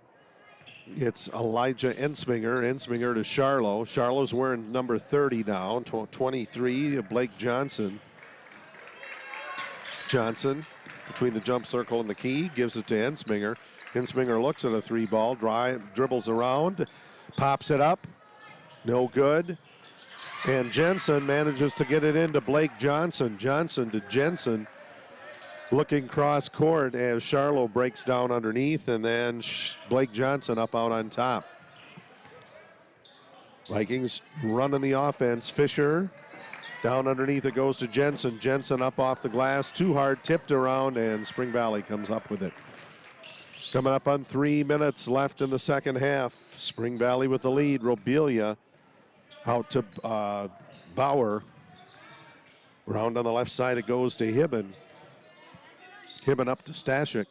It's Elijah Ensminger. Ensminger to Charlo. Charlo's wearing number 30 now. 23 to Blake Johnson. Johnson between the jump circle and the key. Gives it to Ensminger. Ensminger looks at a three ball. Dribbles around. Pops it up. No good. And Jensen manages to get it into Blake Johnson. Johnson to Jensen. Looking cross court as Charlo breaks down underneath, and then Blake Johnson up out on top. Vikings running the offense. Fisher down underneath, it goes to Jensen. Jensen up off the glass, too hard, tipped around, and Spring Valley comes up with it. Coming up on 3 minutes left in the second half. Spring Valley with the lead. Robelia out to Bauer. Round on the left side, it goes to Hibben. Hibben up to Stashik.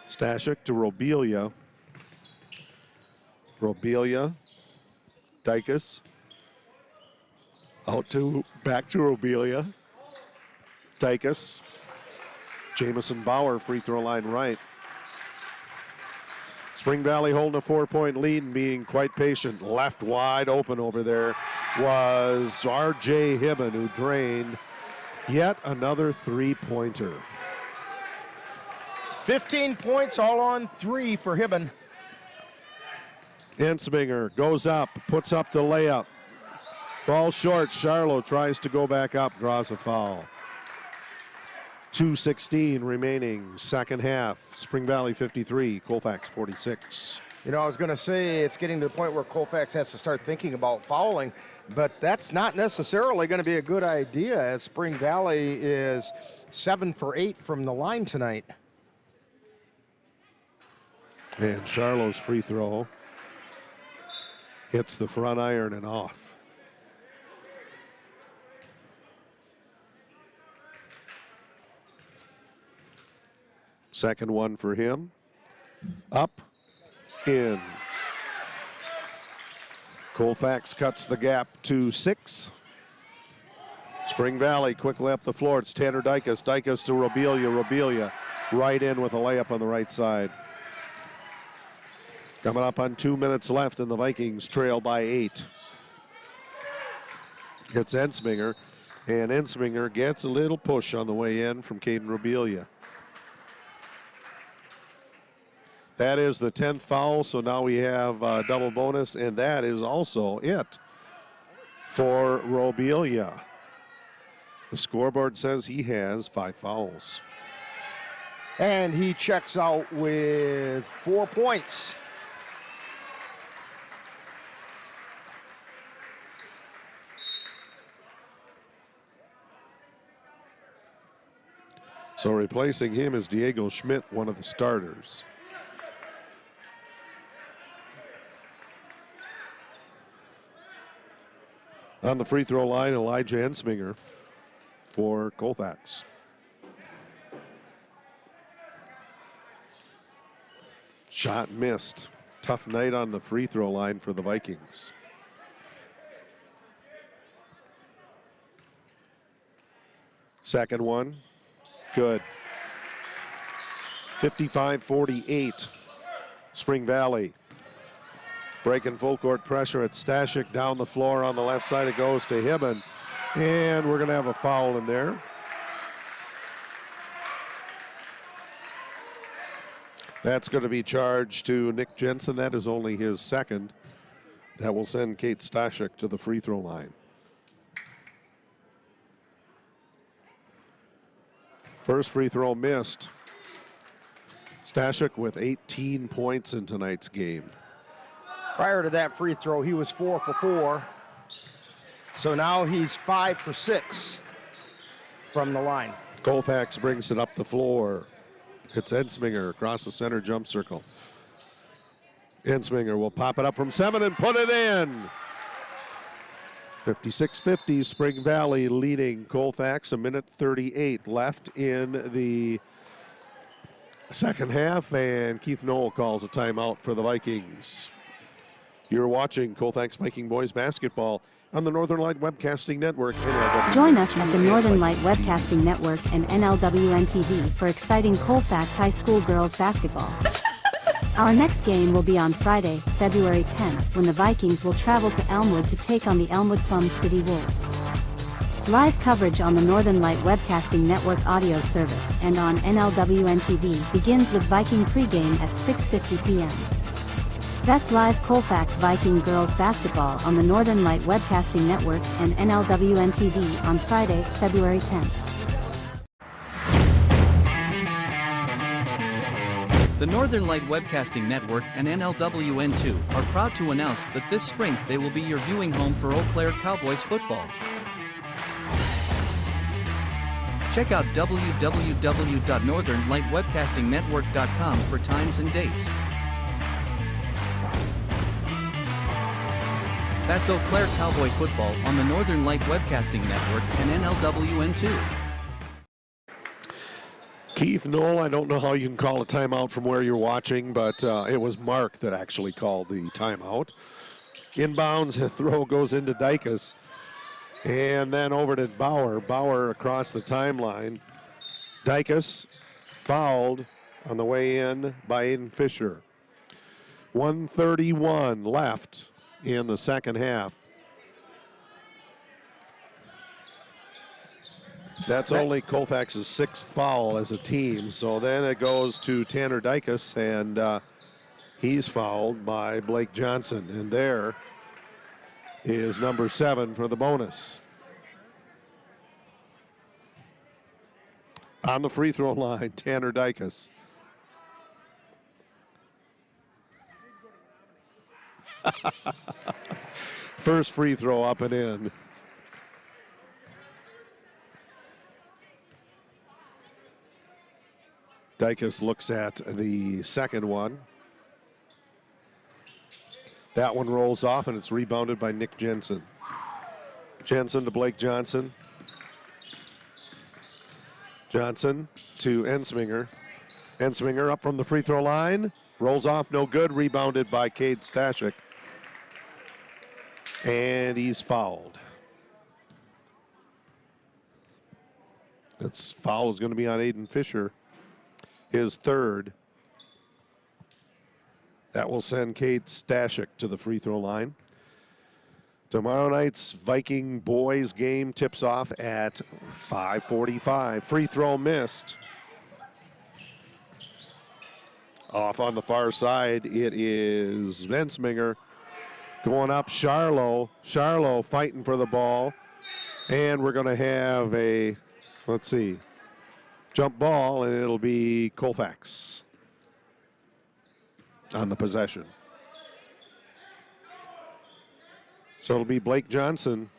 Stashik to Robelia. Robelia. Dykus. Back to Robelia. Dykus. Jamison Bauer, free throw line right. Spring Valley holding a 4-point lead and being quite patient. Left wide open over there was R.J. Hibben, who drained yet another three-pointer. 15 points, all on 3 for Hibben. Ensminger goes up, puts up the layup. Falls short. Charlo tries to go back up, draws a foul. 2:16 remaining, second half. Spring Valley 53, Colfax 46. You know, I was going to say it's getting to the point where Colfax has to start thinking about fouling, but that's not necessarily going to be a good idea as Spring Valley is 7 for 8 from the line tonight. And Charlo's free throw hits the front iron and off. Second one for him. Up, in. Colfax cuts the gap to 6. Spring Valley quickly up the floor. It's Tanner Dykus. Dykus to Robelia. Robelia right in with a layup on the right side. Coming up on 2 minutes left, and the Vikings trail by 8. It's Ensminger, and Ensminger gets a little push on the way in from Caden Robelia. That is the 10th foul, so now we have a double bonus, and that is also it for Robelia. The scoreboard says he has 5 fouls. And he checks out with 4 points. So replacing him is Diego Schmidt, one of the starters. On the free throw line, Elijah Ensminger for Colfax. Shot missed. Tough night on the free throw line for the Vikings. Second one, good. 55-48, Spring Valley. Breaking full court pressure at Stashik down the floor on the left side. It goes to Hibben, and we're going to have a foul in there. That's going to be charged to Nick Jensen. That is only his second. That will send Kate Stashik to the free throw line. First free throw missed. Stashik with 18 points in tonight's game. Prior to that free throw, he was 4 for 4. So now he's 5 for 6 from the line. Colfax brings it up the floor. It's Ensminger across the center jump circle. Ensminger will pop it up from 7 and put it in. 56-50, Spring Valley leading Colfax. 1:38 left in the second half, and Keith Knoll calls a timeout for the Vikings. You're watching Colfax Viking boys basketball on the Northern Light Webcasting Network. Join us at the Northern Light Webcasting Network and NLWN TV for exciting Colfax High School girls basketball. Our next game will be on Friday, February 10th, when the Vikings will travel to Elmwood to take on the Elmwood Plum City Wolves. Live coverage on the Northern Light Webcasting Network audio service and on NLWN TV begins with Viking pregame at 6:50 p.m. That's live Colfax Viking girls basketball on the Northern Light Webcasting Network and NLWN TV on Friday, February 10th. The Northern Light Webcasting Network and NLWN2 are proud to announce that this spring they will be your viewing home for Eau Claire Cowboys football. Check out www.northernlightwebcastingnetwork.com for times and dates. That's Eau Claire Cowboy football on the Northern Light Webcasting Network and NLWN2. Keith Knoll, I don't know how you can call a timeout from where you're watching, but it was Mark that actually called the timeout. Inbounds, a throw goes into Dykus, and then over to Bauer. Bauer across the timeline. Dykus fouled on the way in by Aiden Fisher. 1:31 left in the second half. That's only Colfax's 6th foul as a team. So then it goes to Tanner Dykus, and he's fouled by Blake Johnson. And there is number 7 for the bonus. On the free throw line, Tanner Dykus. First free throw up and in. Dykus looks at the second one. That one rolls off, and it's rebounded by Nick Jensen. Jensen to Blake Johnson. Johnson to Ensminger. Ensminger up from the free throw line. Rolls off, no good. Rebounded by Cade Stashik. And he's fouled. This foul is going to be on Aiden Fisher. His 3rd. That will send Cade Stashik to the free throw line. Tomorrow night's Viking boys game tips off at 5:45. Free throw missed. Off on the far side, it is Ensminger going up. Charlo fighting for the ball. And we're going to have a, let's see, jump ball, and it'll be Colfax on the possession. So it'll be Blake Johnson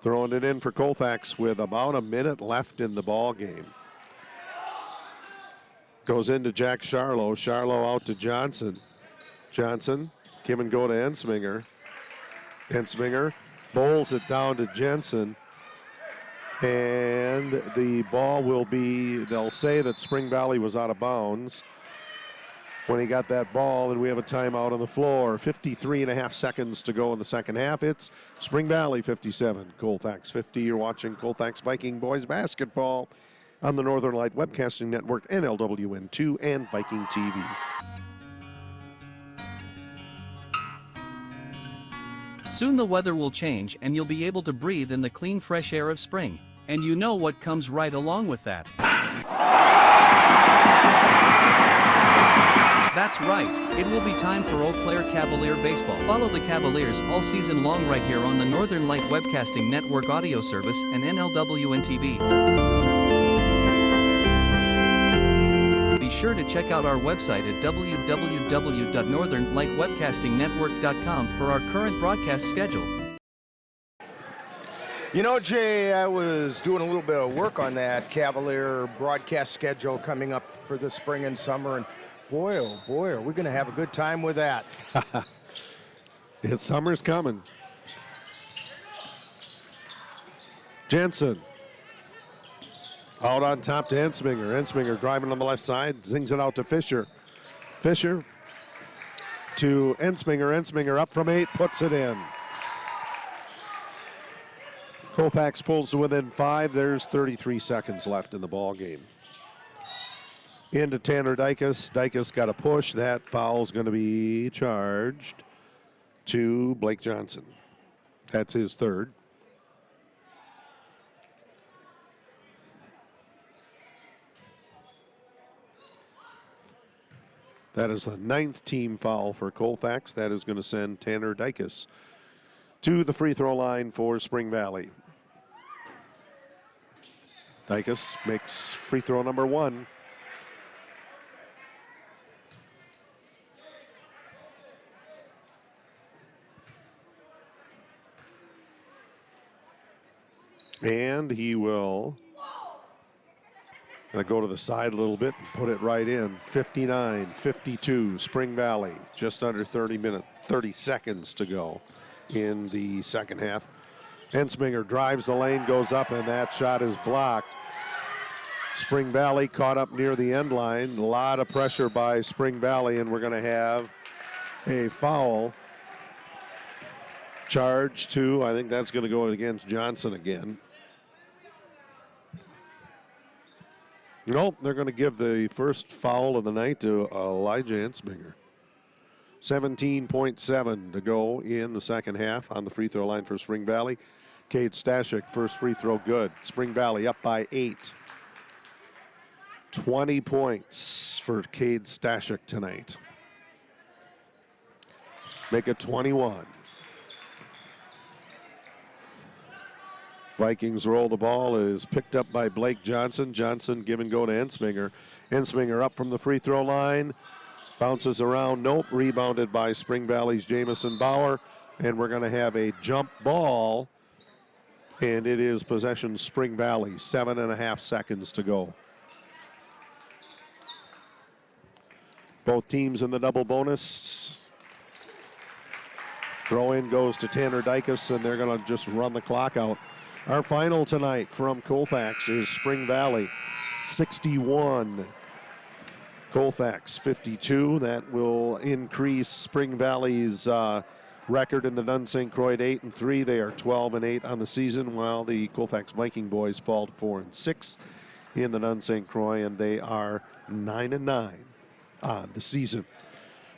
throwing it in for Colfax with about a minute left in the ball game. Goes into Jack Charlo. Charlo out to Johnson. Johnson, Kim and go to Ensminger. Ensminger bowls it down to Jensen. And the ball will be, they'll say that Spring Valley was out of bounds when he got that ball, and we have a timeout on the floor. 53.5 seconds to go in the second half. It's Spring Valley 57, Colfax 50. You're watching Colfax Viking boys basketball on the Northern Light Webcasting Network, NLWN2, and Viking TV. Soon the weather will change and you'll be able to breathe in the clean, fresh air of spring. And you know what comes right along with that. That's right, it will be time for Eau Claire Cavalier baseball. Follow the Cavaliers all season long right here on the Northern Light Webcasting Network audio service and NLWN TV. Be sure to check out our website at www.northernlightwebcastingnetwork.com for our current broadcast schedule. You know, Jay, I was doing a little bit of work on that Cavalier broadcast schedule coming up for the spring and summer, and Boy, oh boy, are we going to have a good time with that. Summer's coming. Jensen. Out on top to Ensminger. Ensminger driving on the left side, zings it out to Fisher. Fisher to Ensminger. Ensminger up from 8, puts it in. Colfax pulls to within 5. There's 33 seconds left in the ball game. Into Tanner Dykus. Dykus got a push. That foul's going to be charged to Blake Johnson. That's his third. That is the 9th team foul for Colfax. That is going to send Tanner Dykus to the free throw line for Spring Valley. Dykus makes free throw number 1. And he will go to the side a little bit and put it right in. 59-52, Spring Valley. Just under 30 seconds to go in the second half. Ensminger drives the lane, goes up, and that shot is blocked. Spring Valley caught up near the end line. A lot of pressure by Spring Valley, and we're going to have a foul charge to, I think that's going to go against Johnson again. Nope, they're going to give the first foul of the night to Elijah Ensminger. 17.7 to go in the second half on the free throw line for Spring Valley. Cade Stashik, first free throw good. Spring Valley up by 8. 20 points for Cade Stashik tonight. Make it 21. Vikings roll the ball, is picked up by Blake Johnson. Johnson give and go to Ensminger. Ensminger up from the free throw line. Bounces around, nope. Rebounded by Spring Valley's Jamison Bauer. And we're going to have a jump ball. And it is possession Spring Valley. 7.5 seconds to go. Both teams in the double bonus. Throw in goes to Tanner Dykus, and they're going to just run the clock out. Our final tonight from Colfax is Spring Valley 61, Colfax 52. That will increase Spring Valley's record in the Dunn St. Croix to 8-3. They are 12-8 on the season, while the Colfax Viking boys fall to 4-6 in the Dunn St. Croix, and they are 9-9 on the season.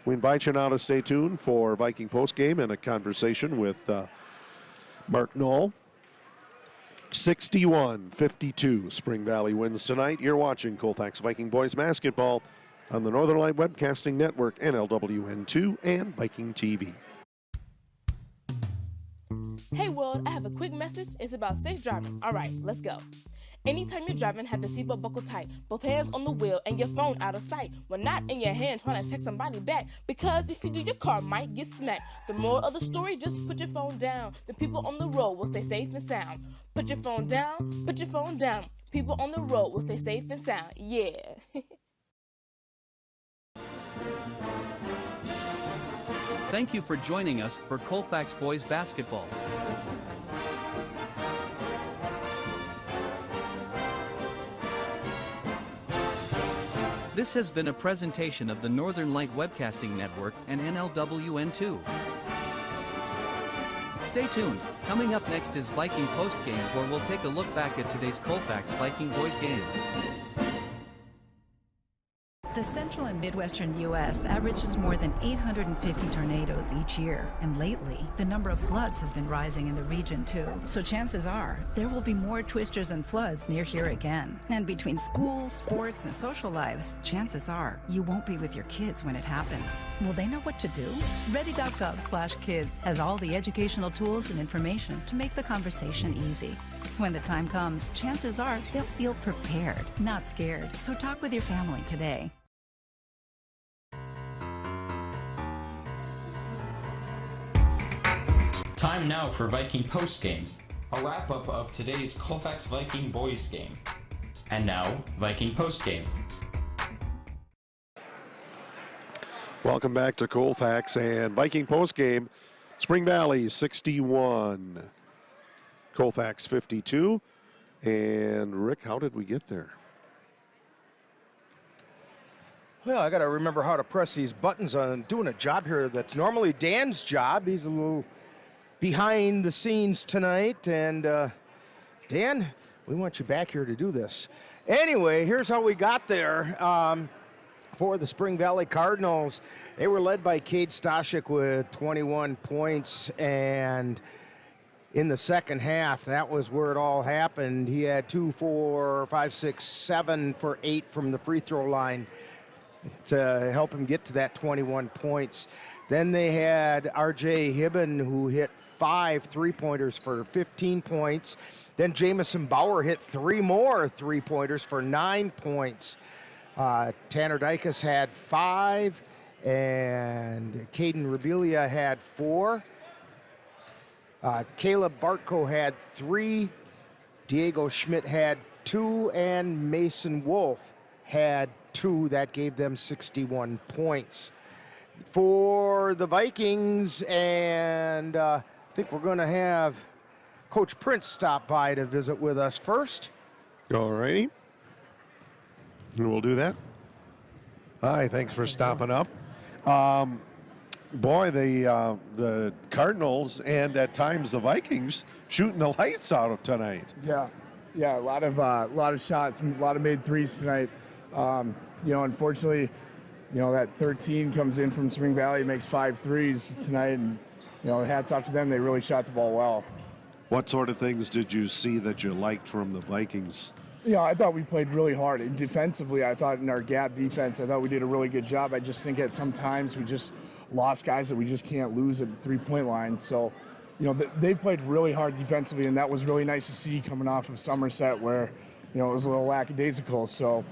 We invite you now to stay tuned for Viking postgame and a conversation with Mark Knoll. 61-52, Spring Valley wins tonight. You're watching Colfax Viking boys basketball on the Northern Light Webcasting Network, NLWN2, and Viking TV. Hey world, I have a quick message. It's about safe driving. All right, let's go. Anytime you're driving, have the seatbelt buckled tight. Both hands on the wheel and your phone out of sight. When not in your hand trying to text somebody back. Because if you do, your car might get smacked. The moral of the story, just put your phone down. The people on the road will stay safe and sound. Put your phone down, put your phone down. People on the road will stay safe and sound. Yeah. Thank you for joining us for Colfax Boys Basketball. This has been a presentation of the Northern Light Webcasting Network and NLWN2. Stay tuned. Coming up next is Viking Postgame, where we'll take a look back at today's Colfax Viking boys game. The central and midwestern U.S. averages more than 850 tornadoes each year, and lately, the number of floods has been rising in the region too. So chances are, there will be more twisters and floods near here again. And between school, sports, and social lives, chances are, you won't be with your kids when it happens. Will they know what to do? Ready.gov/kids has all the educational tools and information to make the conversation easy. When the time comes, chances are they'll feel prepared, not scared. So talk with your family today. Time now for Viking Postgame, a wrap-up of today's Colfax Viking boys game. And now, Viking Postgame. Welcome back to Colfax and Viking postgame. Spring Valley 61, Colfax 52. And Rick, how did we get there? Well, I got to remember how to press these buttons. I'm doing a job here that's normally Dan's job. He's a little behind the scenes tonight. And Dan, we want you back here to do this. Anyway, here's how we got there. For the Spring Valley Cardinals, they were led by Cade Stashik with 21 points. And in the second half, that was where it all happened. He had 2, 4, 5, 6, 7 for 8 from the free throw line to help him get to that 21 points. Then they had R.J. Hibben, who hit 5 3-pointers for 15 points. Then Jamison Bauer hit 3 more 3-pointers for 9 points. Tanner Dykus had 5, and Caden Rebelia had 4. Caleb Bartko had 3. Diego Schmidt had 2, and Mason Wolf had 2. That gave them 61 points. For the Vikings, and I think we're going to have Coach Prince stop by to visit with us first. All righty. And we'll do that. Hi, thanks for stopping up. Boy, the Cardinals and at times the Vikings shooting the lights out of tonight. Yeah, a lot of shots, a lot of made threes tonight. Unfortunately, that 13 comes in from Spring Valley, makes 5 threes tonight, and hats off to them. They really shot the ball well. What sort of things did you see that you liked from the Vikings? I thought we played really hard. And defensively, I thought in our gap defense, I thought we did a really good job. I just think at some times we just lost guys that we just can't lose at the three-point line. So, they played really hard defensively, and that was really nice to see coming off of Somerset where, it was a little lackadaisical. So,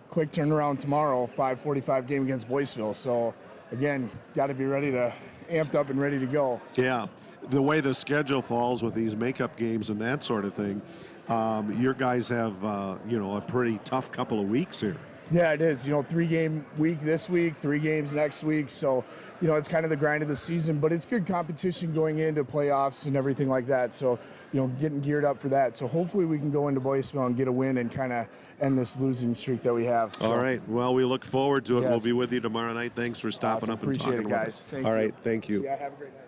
quick turnaround tomorrow, 5:45 game against Boyceville. So, again, got to be ready to amped up and ready to go. Yeah, the way the schedule falls with these makeup games and that sort of thing, your guys have, a pretty tough couple of weeks here. Yeah, it is. 3-game week this week, 3 games next week. So, it's kind of the grind of the season, but it's good competition going into playoffs and everything like that. So, getting geared up for that. So hopefully we can go into Boyceville and get a win and kind of end this losing streak that we have. So. All right. Well, we look forward to it. Yes. We'll be with you tomorrow night. Thanks for stopping up and talking with us. Thank All you. right. Thank you. Yeah, have a great night.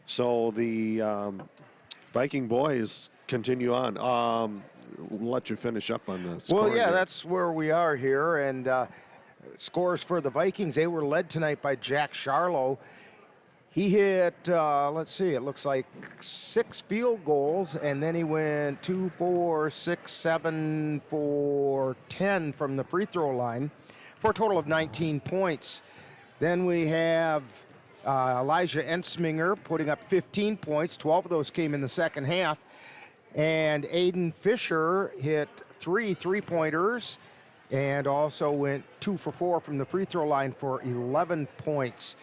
So the Viking boys continue on. We'll let you finish up on the score. Well, yeah, here. that's where we are here. And scores for the Vikings, they were led tonight by Jack Charlo. He hit, it looks like 6 field goals, and then he went 2, 4, 6, 7 for 10 from the free throw line for a total of 19 points. Then we have Elijah Ensminger putting up 15 points. 12 of those came in the second half. And Aiden Fisher hit 3 3-pointers and also went 2 for 4 from the free throw line for 11 points.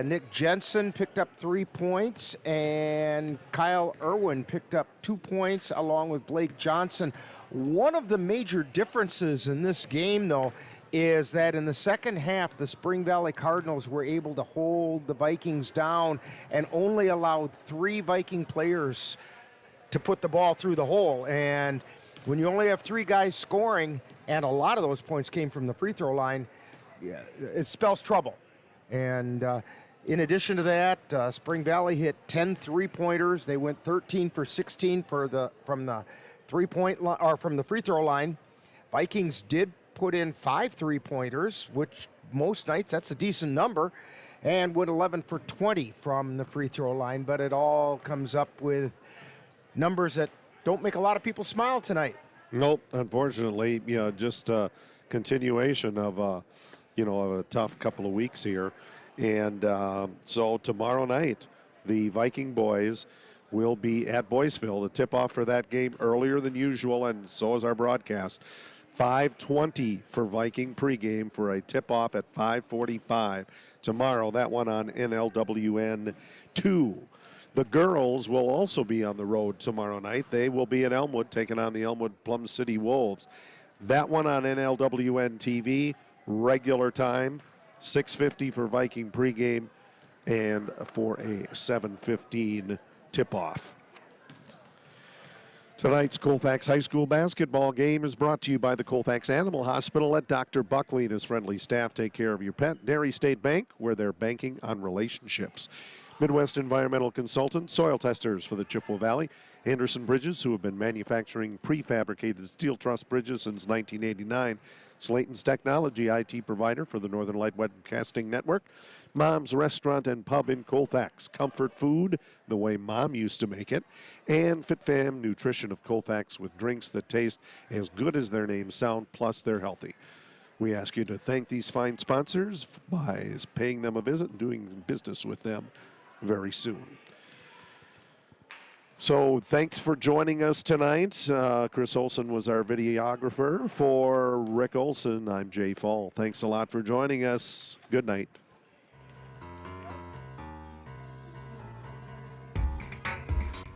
Nick Jensen picked up 3 points, and Kyle Irwin picked up 2 points along with Blake Johnson. One of the major differences in this game, though, is that in the second half, the Spring Valley Cardinals were able to hold the Vikings down and only allowed 3 Viking players to put the ball through the hole. And when you only have 3 guys scoring, and a lot of those points came from the free throw line, it spells trouble. And in addition to that, Spring Valley hit 10 3-pointers. They went 13 for 16 from the 3-point line, or from the free throw line. Vikings did put in 5 3-pointers, which most nights that's a decent number, and went 11 for 20 from the free throw line. But it all comes up with numbers that don't make a lot of people smile tonight. Nope, unfortunately, just a continuation of a tough couple of weeks here. And so tomorrow night, the Viking boys will be at Boyceville. The tip-off for that game earlier than usual, and so is our broadcast. 5:20 for Viking pregame for a tip-off at 5:45 tomorrow. That one on NLWN 2. The girls will also be on the road tomorrow night. They will be in Elmwood taking on the Elmwood Plum City Wolves. That one on NLWN TV, regular time, 6:50 for Viking pregame and for a 7:15 tip-off. Tonight's Colfax High School basketball game is brought to you by the Colfax Animal Hospital. Let Dr. Buckley and his friendly staff take care of your pet. Dairy State Bank, where they're banking on relationships. Midwest Environmental Consultants, soil testers for the Chippewa Valley. Anderson Bridges, who have been manufacturing prefabricated steel truss bridges since 1989. Slayton's Technology, IT provider for the Northern Light Webcasting Network. Mom's Restaurant and Pub in Colfax. Comfort food, the way Mom used to make it. And FitFam Nutrition of Colfax, with drinks that taste as good as their names sound, plus they're healthy. We ask you to thank these fine sponsors by paying them a visit and doing business with them very soon. So thanks for joining us tonight. Chris Olson was our videographer. For Rick Olson, I'm Jay Fall. Thanks a lot for joining us. Good night.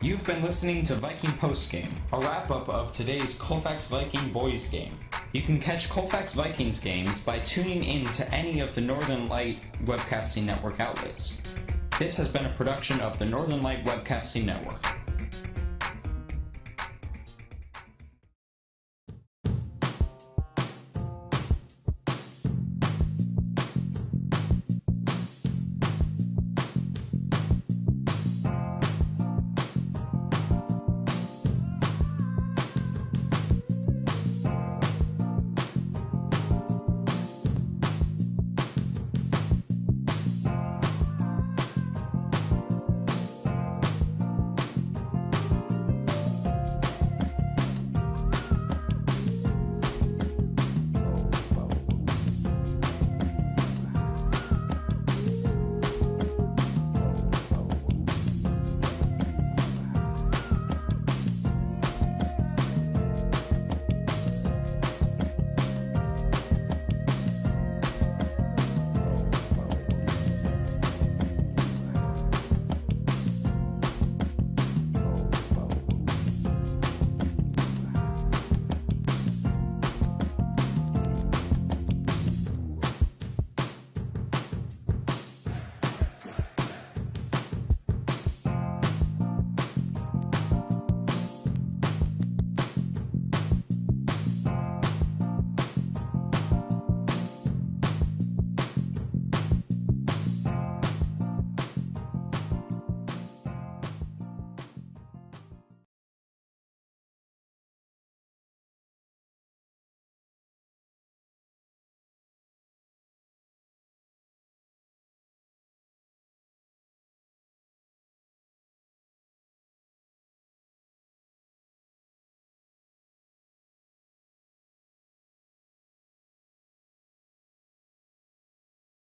You've been listening to Viking Postgame, a wrap-up of today's Colfax Viking boys game. You can catch Colfax Vikings games by tuning in to any of the Northern Light Webcasting Network outlets. This has been a production of the Northern Light Webcasting Network.